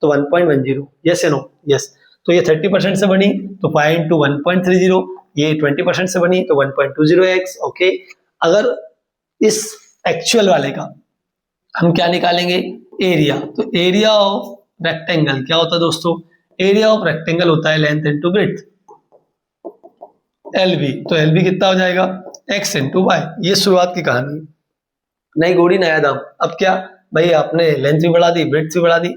तो 1.10। यस या नो? यस। तो ये 30% से बनी तो 5 into 1.30, ये 20% से बनी तो 1.20x। ओके, अगर इस एक्चुअल वाले का हम क्या निकालेंगे एरिया, तो एरिया ऑफ रेक्टेंगल क्या होता है दोस्तों, एरिया ऑफ रेक्टेंगल होता है लेंथ इनटू विड्थ, LB। तो LB कितना हो जाएगा, एक्स इंटू वाई, ये शुरुआत की कहानी। नई घोड़ी नया दाम। अब क्या भाई, आपने लेंथ भी बढ़ा दी, ब्रेड्थ भी बढ़ा दी,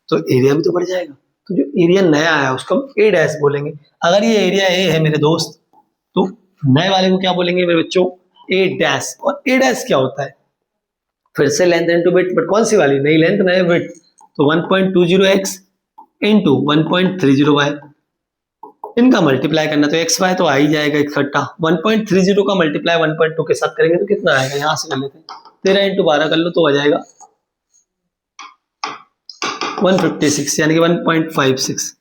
तो एरिया भी तो बढ़ जाएगा। तो जो एरिया नया आया उसको हम ए डैश बोलेंगे। अगर ये एरिया ए है मेरे दोस्त, तो नए वाले को क्या बोलेंगे मेरे बच्चों, ए डैश। और ए डैश क्या होता है, फिर से लेंथ इंटू ब्रेड्थ, बट कौन सी वाली, नई लेंथ नए ब्रेड्थ। तो 1.20x इंटू 1.30y, इनका मल्टीप्लाई करना, तो एक्स वाई तो आ ही जाएगा इकट्ठा। 1.30 का मल्टीप्लाई 1.2 के साथ करेंगे तो कितना आएगा, यहां से कर लेते हैं, 13 इंटू 12 कर लो तो आ जाएगा 156, यानी कि 1.56।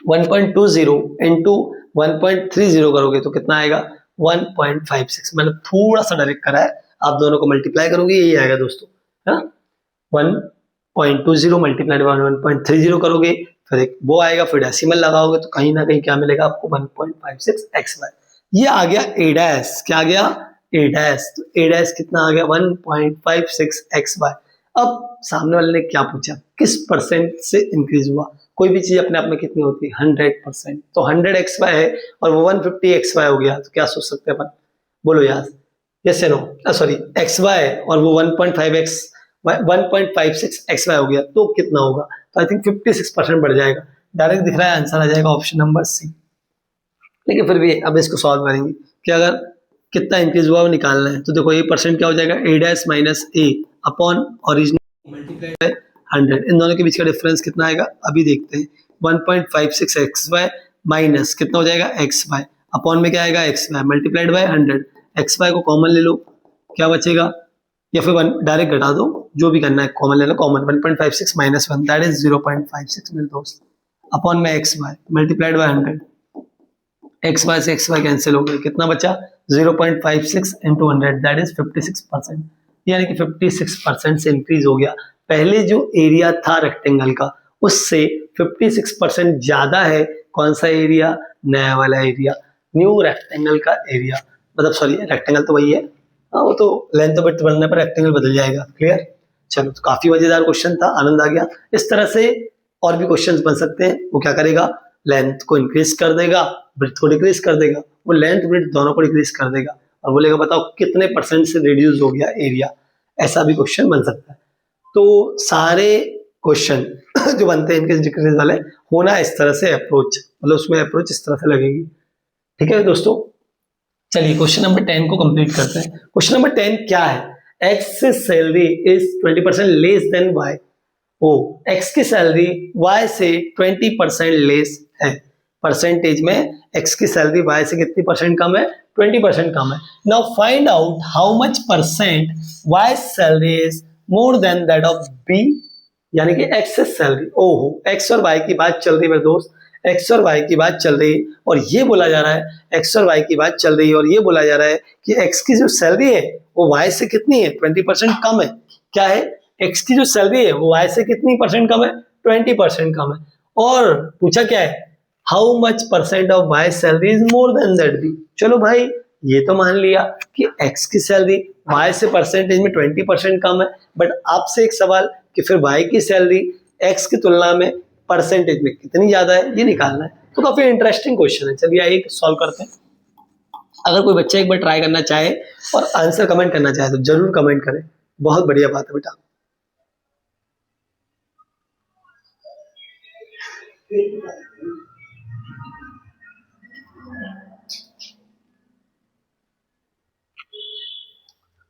1.20 इंटू 1.30 करोगे तो कितना आएगा 1.56। मैंने थोड़ा सा डायरेक्ट करा है, आप दोनों को मल्टीप्लाई करोगे यही आएगा दोस्तों, है 1.20 मल्टीप्लाई 1.30 करोगे, फिर एक वो आएगा, फिर डेसिमल लगाओगे तो कहीं ना कहीं क्या मिलेगा आपको 1.56 एक्स वाई। ये आ गया ए डैश, क्या आ गया ए डैश। तो ए डैश कितना आ गया 1.56 एक्स वाई। अब सामने वाले ने क्या पूछा, किस परसेंट से इंक्रीज हुआ। कोई भी चीज अपने आप में कितनी होती है 100%, तो 100 एक्स वाई है और वो 150 एक्स वाई हो गया, तो क्या सोच सकते हैं अपन, बोलो यार, यस या नो, सॉरी एक्स वाई और वो 1.56 एक्स वाई हो गया, तो कितना होगा, तो आई थिंक 56% बढ़ जाएगा। डायरेक्ट दिख रहा है, आंसर आ जाएगा ऑप्शन नंबर सी। लेकिन फिर भी अब इसको सॉल्व करेंगे कि अगर कितना इंक्रीज हुआ वो निकालना है, तो देखो ये परसेंट क्या हो जाएगा, A dash minus A upon original multiplied by 100, इन दोनों के बीच का डिफरेंस कितना आएगा अभी देखते हैं। 1.56 एक्स वाई माइनस कितना हो जाएगा एक्स वाई, अपॉन में क्या आएगा x y multiplied by 100, x y को कॉमन ले लो, क्या बचेगा, या फिर डायरेक्ट घटा दो, जो भी करना है कॉमन ले लो, कॉमन 1.56 माइनस 1 दैट इज 0.56 मेरे दोस्त, अपॉन में x y multiplied by 100, x y से एक्स वाई कैंसिल हो गए, कितना बचा 0.56 इंटू 100 दैट इज 56%, यानी कि 56% से इंक्रीज हो गया। पहले जो एरिया था रेक्टेंगल का उससे 56% ज्यादा है, कौन सा एरिया, नया वाला एरिया, न्यू रेक्टेंगल का एरिया, मतलब सॉरी रेक्टेंगल तो वही है, वो तो लेंथ विड्थ बढ़ने पर रेक्टेंगल बदल जाएगा, क्लियर। चलो तो काफी मजेदार क्वेश्चन था, आनंद आ गया। इस तरह से और भी क्वेश्चंस बन सकते हैं। वो क्या करेगा, लेंथ को इंक्रीज कर देगा, ब्रेड्थ को डिक्रीज कर देगा, वो लेंथ ब्रेड्थ दोनों को डिक्रीज कर देगा और बोलेगा बताओ कितने परसेंट से रिड्यूस हो गया एरिया, ऐसा भी क्वेश्चन बन सकता है। तो सारे क्वेश्चन जो बनते हैं इनके डिक्रीज वाले होना इस तरह से अप्रोच, मतलब उसमें अप्रोच इस तरह से लगेगी, ठीक है दोस्तों। चलिए क्वेश्चन नंबर 10 को कंप्लीट करते हैं। क्वेश्चन नंबर 10 क्या है, x salary is 20% less than y. ओ, एक्स की सैलरी वाई से 20% लेस है, परसेंटेज में एक्स की सैलरी वाई से कितनी परसेंट कम है, 20% कम है। Now find out how much percent y salary is more than that of b, यानी कि एक्स सैलरी। ओहो, एक्स और वाई की बात चल रही है मेरे दोस्त, एक्स और वाई की बात चल रही है और ये बोला जा रहा है, एक्स और वाई की बात चल रही है और ये बोला जा रहा है कि एक्स की जो सैलरी है वो वाई से कितनी है, 20% कम है। क्या है, एक्स की जो सैलरी है वो वाई से कितनी परसेंट कम है, 20% कम है। और पूछा क्या है, how much percent of y salary is more than that b. चलो भाई ये तो मान लिया कि एक्स की सैलरी वाई से परसेंटेज में 20% कम है, बट आपसे एक सवाल कि फिर वाई की सैलरी एक्स की तुलना में परसेंटेज में कितनी ज्यादा है, ये निकालना है। तो काफी इंटरेस्टिंग क्वेश्चन है, चलिए आइए सॉल्व करते हैं। अगर कोई बच्चा एक बार ट्राई करना चाहे और आंसर कमेंट करना चाहे तो जरूर कमेंट करें, बहुत बढ़िया बात है बेटा।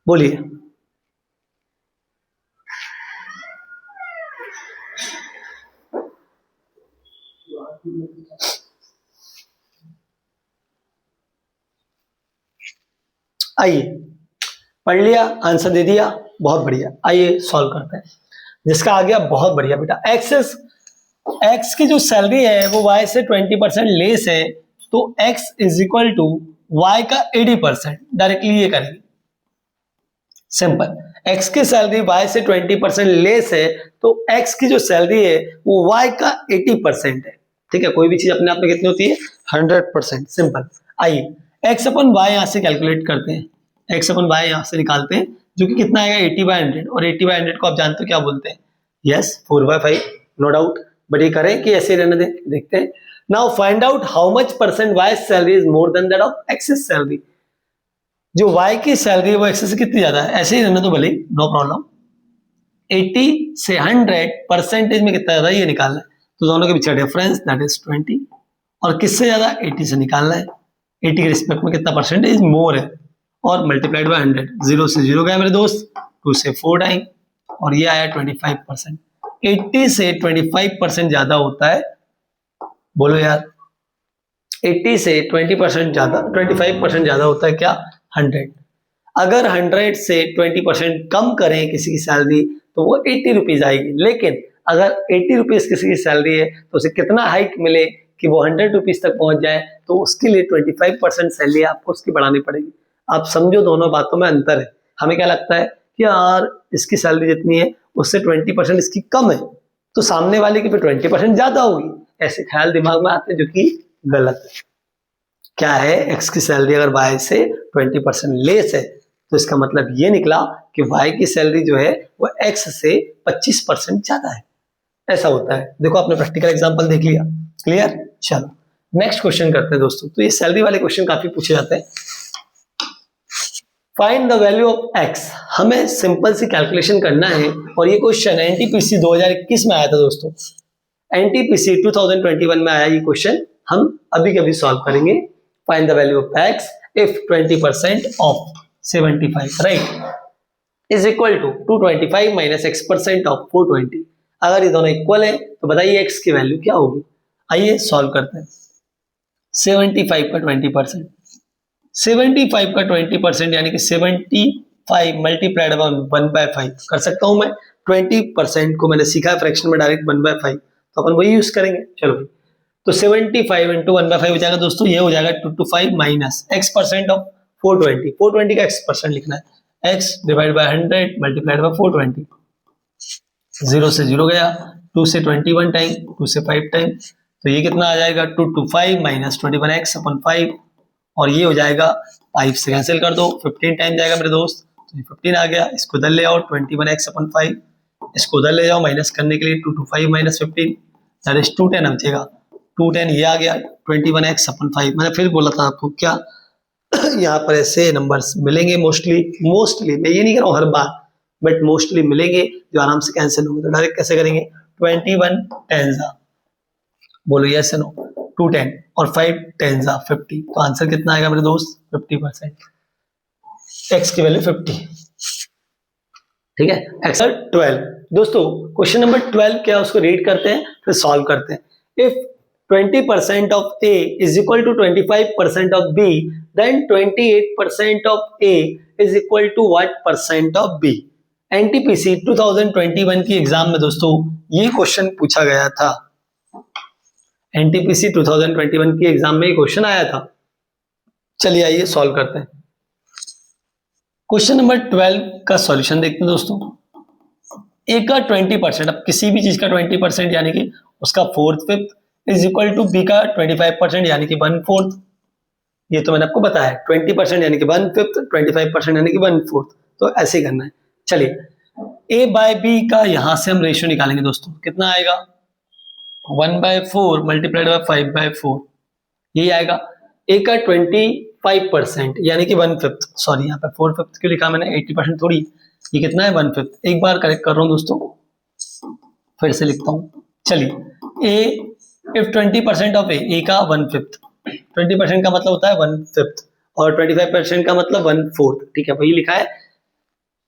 बोलिए। आइए, पढ़ लिया, आंसर दे दिया, बहुत बढ़िया। आइए सॉल्व करते हैं। जिसका आ गया बहुत बढ़िया बेटा, एक्स की जो सैलरी है वो वाई से 20% लेस है, तो x is equal to y का 80%, डायरेक्टली ये करेंगे सिंपल। एक्स की सैलरी वाई से 20% लेस है, तो एक्स की जो सैलरी है वो वाई का 80% है, ठीक है। कोई भी चीज अपने आप में कितनी होती है 100%, सिंपल। आइए एक्स अपन वाई यहां से कैलकुलेट करते हैं, एक्स अपन वाई यहां से निकालते हैं, जो कि कितना आएगा 80/100, और 80/100 को आप जानते हो क्या बोलते हैं, यस 4/5, नो डाउट। बट ये करें कि ऐसे रहने दें, देखते हैं। Now find out how much percent y salary is more than that of x's salary. जो वाई की सैलरी है वो एक्सेस से कितनी ज्यादा है, ऐसे ही रहने तो भले, नो प्रॉब्लम। 80 से 100 परसेंटेज में कितना ज्यादा ये निकालना है, तो दोनों के बीच डिफरेंस दैट इज 20, और किससे ज्यादा 80 से निकालना है। 80 के रिस्पेक्ट में कितना परसेंटेज मोर है, और मल्टीप्लाइड बाय 100, 0 से 0 गया मेरे दोस्त, 2 से 4 टाइम, और ये आया 25%। 80 से 25% ज्यादा होता है, बोलो यार, 80 से 20% ज्यादा, 25% ज्यादा होता है क्या, 100। अगर 100 से 20% कम करें किसी की सैलरी तो वो 80 रुपीज आएगी, लेकिन अगर 80 रुपीज किसी की सैलरी है तो उसे कितना हाइक मिले कि वो 100 रुपीज तक पहुंच जाए, तो उसके लिए 25% सैलरी आपको उसकी बढ़ानी पड़ेगी। आप समझो दोनों बातों में अंतर है। हमें क्या लगता है कि यार इसकी सैलरी जितनी है उससे 20% इसकी कम है, तो सामने वाले की फिर 20% ज्यादा होगी, ऐसे ख्याल दिमाग में आते हैं, जो कि गलत है। क्या है, एक्स की सैलरी अगर वाई से 20% लेस है तो इसका मतलब ये निकला कि वाई की सैलरी जो है वो एक्स से 25% ज्यादा है, ऐसा होता है। देखो आपने प्रैक्टिकल एग्जांपल देख लिया, क्लियर। चलो नेक्स्ट क्वेश्चन करते हैं दोस्तों। तो ये सैलरी वाले क्वेश्चन काफी पूछे जाते हैं। Find the value of x, हमें सिंपल सी कैलकुलेशन करना है, और ये क्वेश्चन एनटीपीसी 2021 में आया था दोस्तों, एनटीपीसी 2021 में आया ये क्वेश्चन, हम अभी कभी सॉल्व करेंगे। Find the value of x if 20% of 75 right is equal to 225 minus x% of 420। अगर ये दोनों इक्वल है तो बताइए x की वैल्यू क्या होगी। आइए सॉल्व करते हैं। 75 का 20%, 75 का 20% यानी कि 75 मल्टीप्लाइड 1/5 कर सकता हूं मैं। 20% को मैंने सीखा है फ्रैक्शन में डायरेक्ट 1/5, तो अपन वही यूज करेंगे। चलो तो 75 इंटू 1/5 हो जाएगा दोस्तों, ये हो जाएगा 225 माइनस x% ऑफ 420, 420 का x% लिखना है, x divide by 100 multiplied bye 420, 0 से 0 गया, 2 से 21 टाइम, 2 से 5 टाइम, तो ये कितना आ जाएगा 225 माइनस 21x अपन 5, और ये हो जाएगा 5 से कैंसिल कर दो, 15 टाइम जाएगा मेरे दोस्त, तो 15 आ गया। इसको उधर ले आओ 21x अपन 5, इसको उधर ले जाओ माइनस करने के लिए 225 माइनस 15 दैट इज 210 बचेगा, 210 ये आ गया 21x अपन 5। मैंने फिर बोला था आपको क्या यहाँ पर ऐसे नंबर्स मिलेंगे मोस्टली, मैं ये नहीं कह रहा हूँ हर बार, बट मोस्टली मिलेंगे जो आराम से कैंसिल होंगे। तो डायरेक्ट कैसे करेंगे, 21 10 बोलो यस नो, 210 और 5 10 50, तो आंसर कितना आएगा मेरे दोस्त 50%, एक्स की वैल्यू 50, ठीक है। आंसर 12 दोस्तों। क्वेश्चन नंबर 12 क्या उसको रीड करते हैं फिर सॉल्व करते हैं। If 20% of A is equal to 25% of B, then 28% of A is equal to what percent of B? NTPC 2021 की एग्जाम में दोस्तों ये क्वेश्चन पूछा गया था। NTPC 2021 की एग्जाम में ये क्वेश्चन आया था। चलिए आइए सॉल्व करते हैं। क्वेश्चन नंबर 12 का सॉल्यूशन देखते हैं दोस्तों। A का 20%, अब किसी भी चीज का 20% यानी कि उसका 4/5 इज इक्वल टू बी का 25% यानी कि 1/4। ये तो मैंने आपको बताया, 20% यानी कि 1/5, 25% यानी कि 1/4, तो ऐसे ही करना है। चलिए ए बाय बी का यहां से हम रेशियो निकालेंगे दोस्तों, कितना आएगा 1/4 मल्टीप्लाइड बाय 5/4, यही आएगा। ए का 25% यानी कि 1/5, सॉरी यहाँ पे 4/5 क्यों लिखा मैंने, 80% थोड़ी, ये कितना है 1/5। एक बार करेक्ट कर रहा हूँ दोस्तों, फिर से लिखता हूँ। चलिए ए इफ 20% ऑफ ए का 1/5, 20% का मतलब होता है 1/5 और 25% का मतलब 1/4, ठीक है वही लिखा है।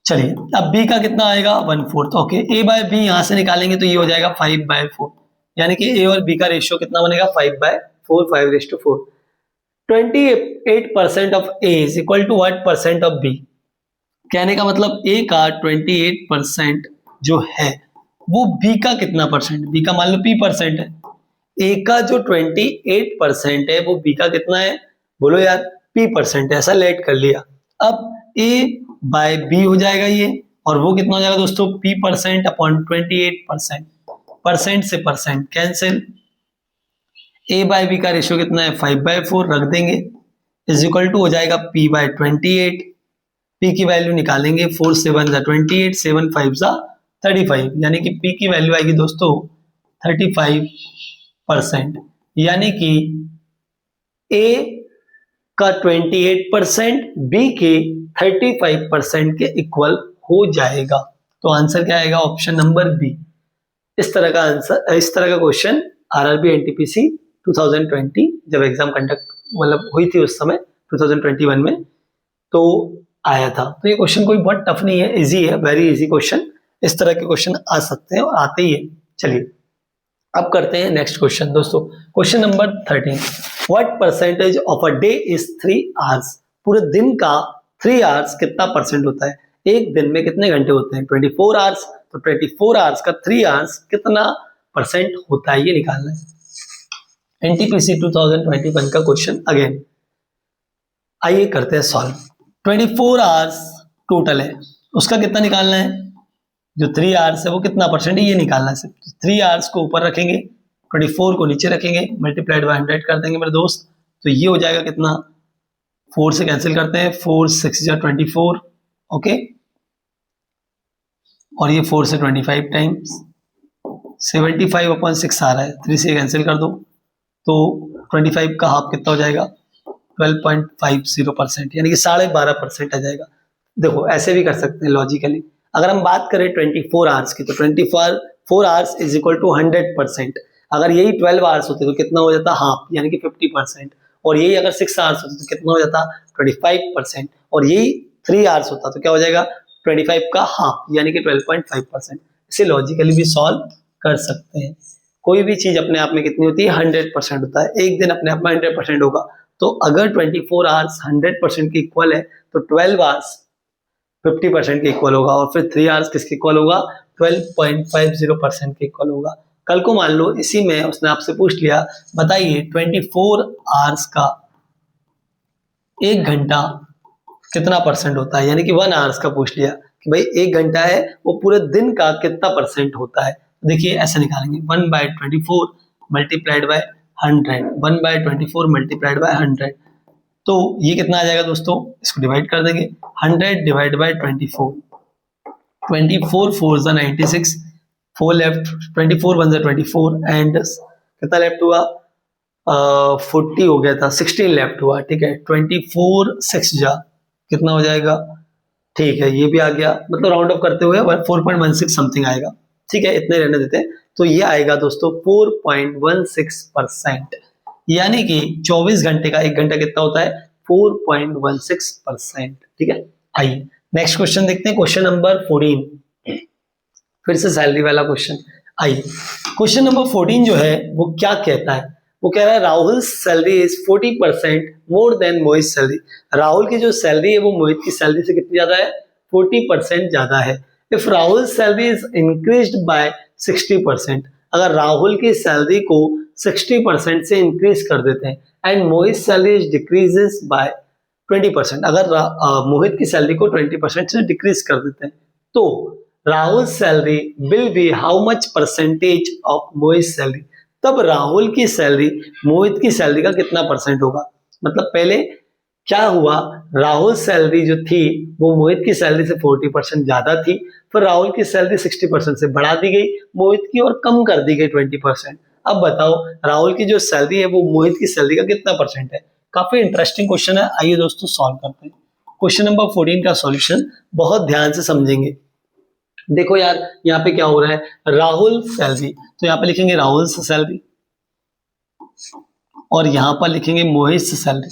चलिए अब बी का कितना आएगा 1/4, ओके। ए बाय बी यहां से निकालेंगे तो ये हो जाएगा 5/4, यानी कि ए और बी का रेशियो कितना बनेगा 5/4, 5:4। 28% of a is equal to what percent of b, कहने का मतलब ए का 28% जो है वो बी का कितना परसेंट, बी का मान लो p% है, ए का जो 28% है वो बी का कितना है, बोलो यार p% है, ऐसा लेट कर लिया। अब ए बाय बी हो जाएगा ये, और वो कितना हो जाएगा दोस्तों p% अपॉन 28%, परसेंट से percent cancel, A by B का रेशियो कितना है 5/4 रख देंगे, इज इक्वल टू हो जाएगा p/28, p की वैल्यू निकालेंगे, 4 7 28, 7 5 35, यानी कि p की वैल्यू आएगी दोस्तों 35%, यानी कि ए का 28% बी के 35% के इक्वल हो जाएगा। तो आंसर क्या आएगा? Option number b. इस तरह का आंसर, इस तरह का क्वेश्चन आरआरबी एनटीपीसी 2020 जब एग्जाम कंडक्ट मतलब हुई थी उस समय 2021 में तो आया था। तो ये क्वेश्चन कोई बहुत टफ नहीं है, इजी है, वेरी इजी क्वेश्चन। इस तरह के क्वेश्चन आ सकते हैं और आते ही है। चलिए अब करते हैं नेक्स्ट क्वेश्चन दोस्तों। Question number 13, what percentage of a day is 3 hours? पूरे दिन का 3 आवर्स कितना परसेंट होता है? एक दिन में कितने घंटे होते हैं? 24 आवर्स। तो 24 आवर्स का 3 आवर्स कितना परसेंट होता है, ये निकालना है। एनटीपीसी 2021 का क्वेश्चन अगेन। आइए करते हैं सॉल्व। 24 आवर्स टोटल है, उसका कितना निकालना है? जो 3 आवर्स है वो कितना परसेंट है, ये निकालना है सिर्फ। 3 आवर्स को ऊपर रखेंगे, 24 को नीचे रखेंगे, मल्टीप्लाइड बाय 100 कर देंगे मेरे दोस्त। तो ये हो जाएगा कितना? 4 से कैंसिल करते हैं, 4 6 जा 24, ओके। और ये 4 से 25 टाइम्स 75/6 आ रहा है, 3 से कैंसिल कर दो तो 25 का हाफ कितना हो जाएगा? 12.50%, यानी कि 12.5% आ जाएगा। देखो ऐसे भी कर सकते हैं लॉजिकली। अगर हम बात करें 24 आवर्स की तो 24 आवर्स इज इक्वल टू 100%। अगर यही 12 आवर्स होते तो कितना हो जाता? हाफ, यानी कि 50%। और यही अगर 6 आवर्स होते तो कितना हो जाता? 25%। और यही 3 आवर्स होता तो क्या हो जाएगा? 25 का हाफ, यानी कि 12.5%। इसे लॉजिकली भी सॉल्व कर सकते हैं। कोई भी चीज अपने आप में कितनी होती है? 100% होता है। एक दिन अपने आप में 100% होगा। तो अगर 24 आवर्स 100% के इक्वल है तो 12 आवर्स 50% के इक्वल होगा, और फिर 3 आवर्स किसके इक्वल होगा? 12.50% के इक्वल होगा। कल को मान लो इसी में उसने आपसे पूछ लिया, बताइए 24 आवर्स का 1 घंटा कितना परसेंट होता है, यानी कि 1 आवर्स का पूछ लिया कि भाई 1 घंटा है वो पूरे दिन का कितना परसेंट होता है। देखिए ऐसे निकालेंगे, 1/24 मल्टीप्लाइड बाय 100, 1/24 मल्टीप्लाइड बाय 100। तो ये कितना आ जाएगा दोस्तों? इसको डिवाइड कर देंगे, 100 डिवाइड बाय 24, 24 4 जा 96, 4 लेफ्ट, 24 1 जा 24 एंड कितना लेफ्ट हुआ? 40 हो गया था, 16 लेफ्ट हुआ, ठीक है। 24 6 जा कितना हो जाएगा? ठीक है, ये भी आ गया, मतलब राउंड ऑफ करते हुए 4.16 समथिंग आएगा, ठीक है, इतने रहने देते हैं। तो ये आएगा दोस्तों 4.16%, यानी कि 24 घंटे का 1 घंटा कितना होता है? 4.16%, ठीक है। आइए नेक्स्ट क्वेश्चन देखते हैं, क्वेश्चन नंबर 14, फिर से सैलरी वाला क्वेश्चन। आइए क्वेश्चन नंबर 14 जो है वो क्या कहता है? वो कह रहा है Rahul salary is 40% more than Mohit salary. Rahul की जो सैलरी है वो मोहित की सैलरी से कितनी ज्यादा है? 40% ज्यादा है। If Rahul salary is increased by 60%, अगर राहुल की सैलरी को 60% से इंक्रीज कर देते हैं, and Mohit salary is decreases by 20%, अगर मोहित की सैलरी को 20% से डिक्रीज कर देते हैं, तो Rahul salary will be how much percentage of Mohit salary? तब राहुल की सैलरी मोहित की सैलरी का कितना परसेंट होगा? मतलब पहले क्या हुआ, राहुल सैलरी जो थी वो मोहित की सैलरी से 40% ज्यादा थी, फिर राहुल की सैलरी 60% से बढ़ा दी गई मोहित की, और कम कर दी गई 20%। अब बताओ राहुल की जो सैलरी है वो मोहित की सैलरी का कितना परसेंट है? काफी इंटरेस्टिंग क्वेश्चन है। आइए दोस्तों सॉल्व करते हैं। क्वेश्चन नंबर 14 का सॉल्यूशन बहुत ध्यान से समझेंगे। देखो यार यहाँ पे क्या हो रहा है, राहुल सैलरी, तो यहाँ पे लिखेंगे राहुल से सैलरी, और यहां पर लिखेंगे मोहित से सैलरी।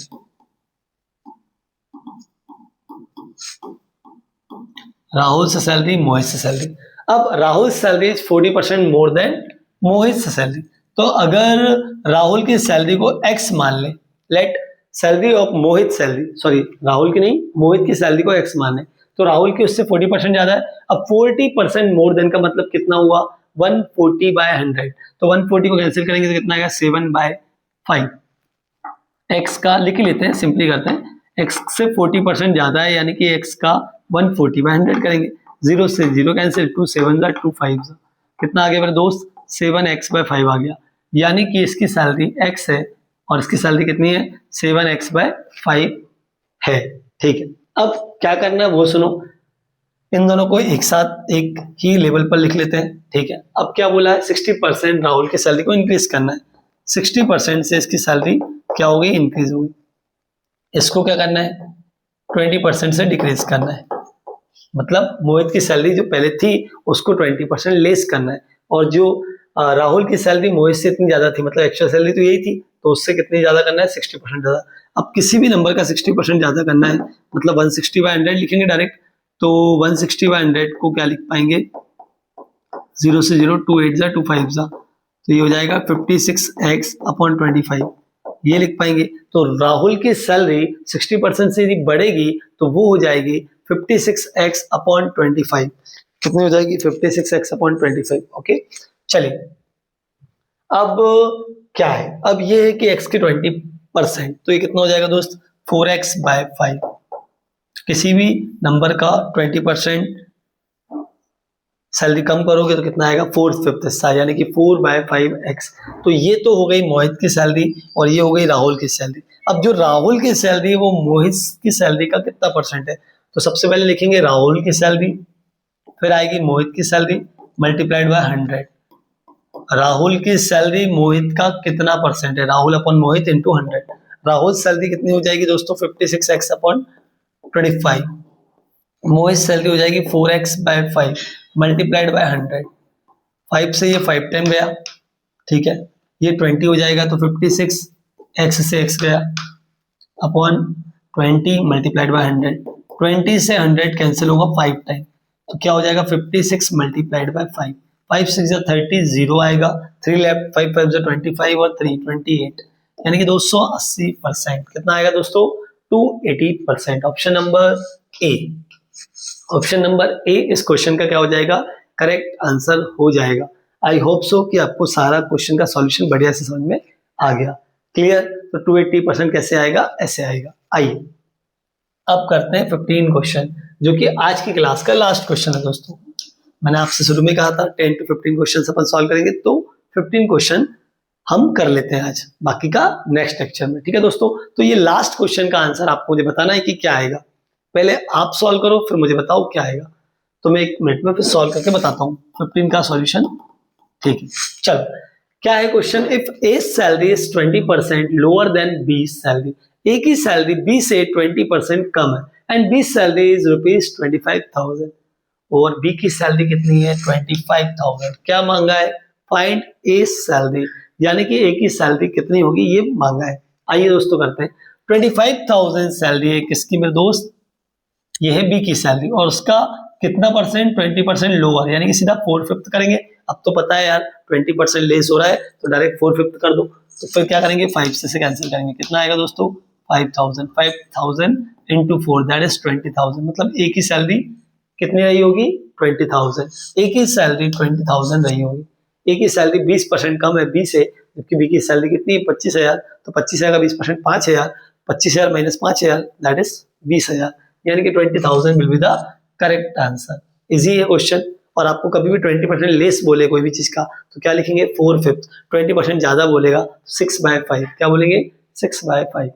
राहुल से सैलरी, मोहित से सैलरी। अब Rahul salary is 40% more than Mohit से सैलरी। तो अगर राहुल की सैलरी को x मान ले, let salary of Mohit salary, sorry Rahul की नहीं, मोहित की सैलरी को x मान ले, तो राहुल की उससे 40% ज्यादा है। अब 40% मोर देन का मतलब कितना हुआ? 140/100। तो 140 को कैंसिल करेंगे तो कितना आएगा? 7/5। x का लिख लेते हैं, सिंपली करते हैं, x से 40% ज्यादा है, यानी कि x का 140/100 करेंगे, 0 से 0 कैंसिल, 2 7 जा 2 5 जा, कितना आ गया मेरे दोस्त? 7x/5 आ गया, यानी कि इसकी सैलरी x है और इसकी सैलरी कितनी है? 7x/5 है, ठीक है। अब क्या करना है वो सुनो, इन दोनों को एक साथ एक ही लेवल पर लिख लेते हैं, ठीक है। अब क्या बोला है? 60% राहुल की सैलरी को इंक्रीज करना है, 60% से इसकी सैलरी क्या हो गई, इंक्रीज हो गई। इसको क्या करना है, 20% से डिक्रीज करना है, मतलब मोहित की सैलरी जो पहले थी उसको 20% लेस करना है, और जो राहुल की सैलरी मोहित से इतनी ज्यादा थी, मतलब एक्चुअल सैलरी तो यही थी, तो उससे कितनी ज्यादा करना है, 60% ज्यादा। अब किसी भी नंबर का 60% ज्यादा करना है, मतलब 160/100 लिखेंगे डायरेक्ट, तो 160/100 को क्या लिख पाएंगे, 0 से 0, 2 8 जा 2 5 जा, तो ये हो जाएगा 56x/25, ये लिख पाएंगे। तो राहुल की सैलरी 60% से यदि बढ़ेगी तो वो हो जाएगी 56x/25, कितनी हो जाएगी, 56x/25। ओके, चलिए अब क्या है, अब ये है कि x की 20%, तो ये कितना हो जाएगा दोस्त, 4x/5। किसी भी नंबर का 20% सैलरी कम करोगे तो कितना आएगा, 4/5 हिस्सा, यानी कि 4/5x। तो ये तो हो गई मोहित की सैलरी और ये हो गई राहुल की सैलरी। अब जो राहुल की सैलरी है वो मोहित की सैलरी का कितना परसेंट है, तो सबसे पहले लिखेंगे राहुल की सैलरी, फिर आएगी मोहित की सैलरी मल्टीप्लाइड बाय 100। राहुल की सैलरी मोहित का कितना परसेंट है, राहुल अपॉन मोहित इंटू 100। राहुल सैलरी कितनी हो जाएगी दोस्तों, 56x/25। मोहित सैलरी हो जाएगी 4x/5 मल्टीप्लाइड बाय 100। 5 से ये 5 टाइम गया, ठीक है, ये 20 हो जाएगा, तो 56x से x गया अपॉन 20 मल्टीप्लाइड बाय 100। 20 से 100 कैंसिल होगा 5 टाइम, तो क्या हो जाएगा 56 मल्टीप्लाइड बाय 5। 5 6 30, 0 आएगा, 3 लेफ्ट, 5 5 25 और 3 28, यानी कि 280%। कितना आएगा दोस्तों, 280%। Option number A, option number A इस क्वेश्चन का क्या हो जाएगा, करेक्ट आंसर हो जाएगा। आई होप सो कि आपको सारा क्वेश्चन का सॉल्यूशन बढ़िया से समझ में आ गया। क्लियर, तो 280% कैसे आएगा, ऐसे आएगा। आइए अब करते हैं 15 क्वेश्चन, जो कि आज की क्लास का लास्ट क्वेश्चन है दोस्तों। मैंने आपसे शुरू में कहा था 10 to 15 क्वेश्चन अपन सॉल्व करेंगे, तो 15 क्वेश्चन हम कर लेते हैं आज, बाकी का नेक्स्ट लेक्चर में, ठीक है दोस्तों। तो ये लास्ट क्वेश्चन का आंसर आपको मुझे बताना है कि क्या आएगा। पहले आप सॉल्व करो, फिर मुझे बताओ क्या आएगा, तो मैं 1 मिनट में फिर सॉल्व करके बताता हूँ 15 का सॉल्यूशन, ठीक है। चलो क्या है question, if A salary is 20% lower than B salary, A की सैलरी बी से 20% कम है, एंड बी सैलरी इज ₹25,000 और बी की सैलरी कितनी है, 25,000। क्या मांगा है, फाइंड ए सैलरी, यानी कि ए की सैलरी कितनी होगी ये मांगा है। आइए दोस्तों करते हैं। 25,000 सैलरी है किसकी मेरे दोस्त, ये है बी की सैलरी, और उसका कितना परसेंट, 20% लोअर, यानी कि सीधा 4/5 करेंगे। अब तो पता है यार 20% लेस हो रहा है, तो डायरेक्ट 4/5 कर दो। तो फिर क्या करेंगे, 5 से कैंसिल करेंगे, कितना आएगा दोस्तों, 5,000। 5,000 इंटू 4 दैट इज 20,000, मतलब ए की सैलरी कितनी रही होगी, 20,000। ए की सैलरी 20,000 रही होगी। ए की सैलरी 20% कम है बी से, जबकि बी की सैलरी कितनी है, 25,000। तो 25,000 का 20% 5,000, 25,000 माइनस 5,000 दैट इज 20,000, यानी कि 20,000 will be the correct answer. Easy है क्वेश्चन, और आपको कभी भी 20% लेस बोले कोई भी चीज का तो क्या लिखेंगे, 4/5। 20% ज्यादा बोलेगा 6/5, क्या बोलेंगे, 6/5।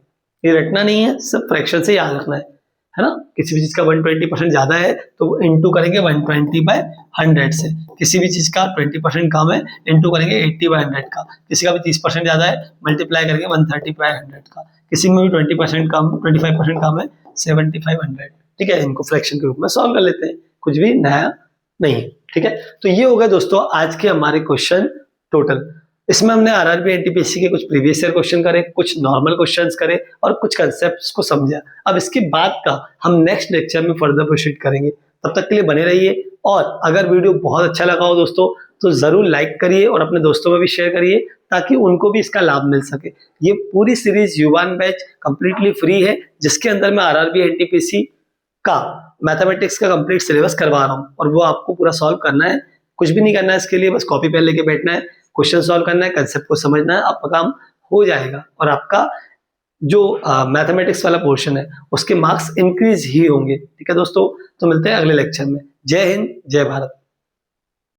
ये रटना नहीं है, सब फ्रैक्शन से याद रखना है ना। किसी भी चीज का 120% ज्यादा है तो इंटू करेंगे 120/100 से, किसी भी चीज का 20% कम है इंटू करेंगे 80/100 का, किसी का भी 30% ज्यादा है मल्टीप्लाई करेंगे 130/100 का, किसी में भी 20% कम, 25% कम है 75/100, ठीक है। इनको फ्रैक्शन के रूप में सॉल्व कर लेते हैं, कुछ भी नया नहीं है, ठीक है। तो ये हो गए दोस्तों आज के हमारे क्वेश्चन टोटल। इसमें हमने आरआरबी एनटीपीसी के कुछ प्रीवियस ईयर क्वेश्चन करे, कुछ नॉर्मल क्वेश्चंस करे और कुछ कंसेप्ट्स को समझा। अब इसके बाद का हम नेक्स्ट लेक्चर में फर्दर प्रोसीड करेंगे, तब तक के लिए बने रहिए। और अगर वीडियो बहुत अच्छा लगा हो दोस्तों तो जरूर लाइक करिए और अपने दोस्तों में भी शेयर करिए, ताकि उनको भी इसका लाभ मिल सके। ये पूरी सीरीज युवान बैच कंप्लीटली फ्री है, जिसके अंदर मैं आरआरबी एनटीपीसी का मैथमेटिक्स का कंप्लीट सिलेबस करवा रहा हूँ, और वो आपको पूरा सॉल्व करना है। कुछ भी नहीं करना है इसके लिए, बस कॉपी पेन लेके बैठना है, क्वेश्चन सॉल्व करना है, कंसेप्ट को समझना है, आपका काम हो जाएगा। और आपका जो मैथमेटिक्स वाला पोर्शन है उसके मार्क्स इंक्रीज ही होंगे, ठीक है दोस्तों। तो मिलते हैं अगले लेक्चर में। जय हिंद, जय भारत।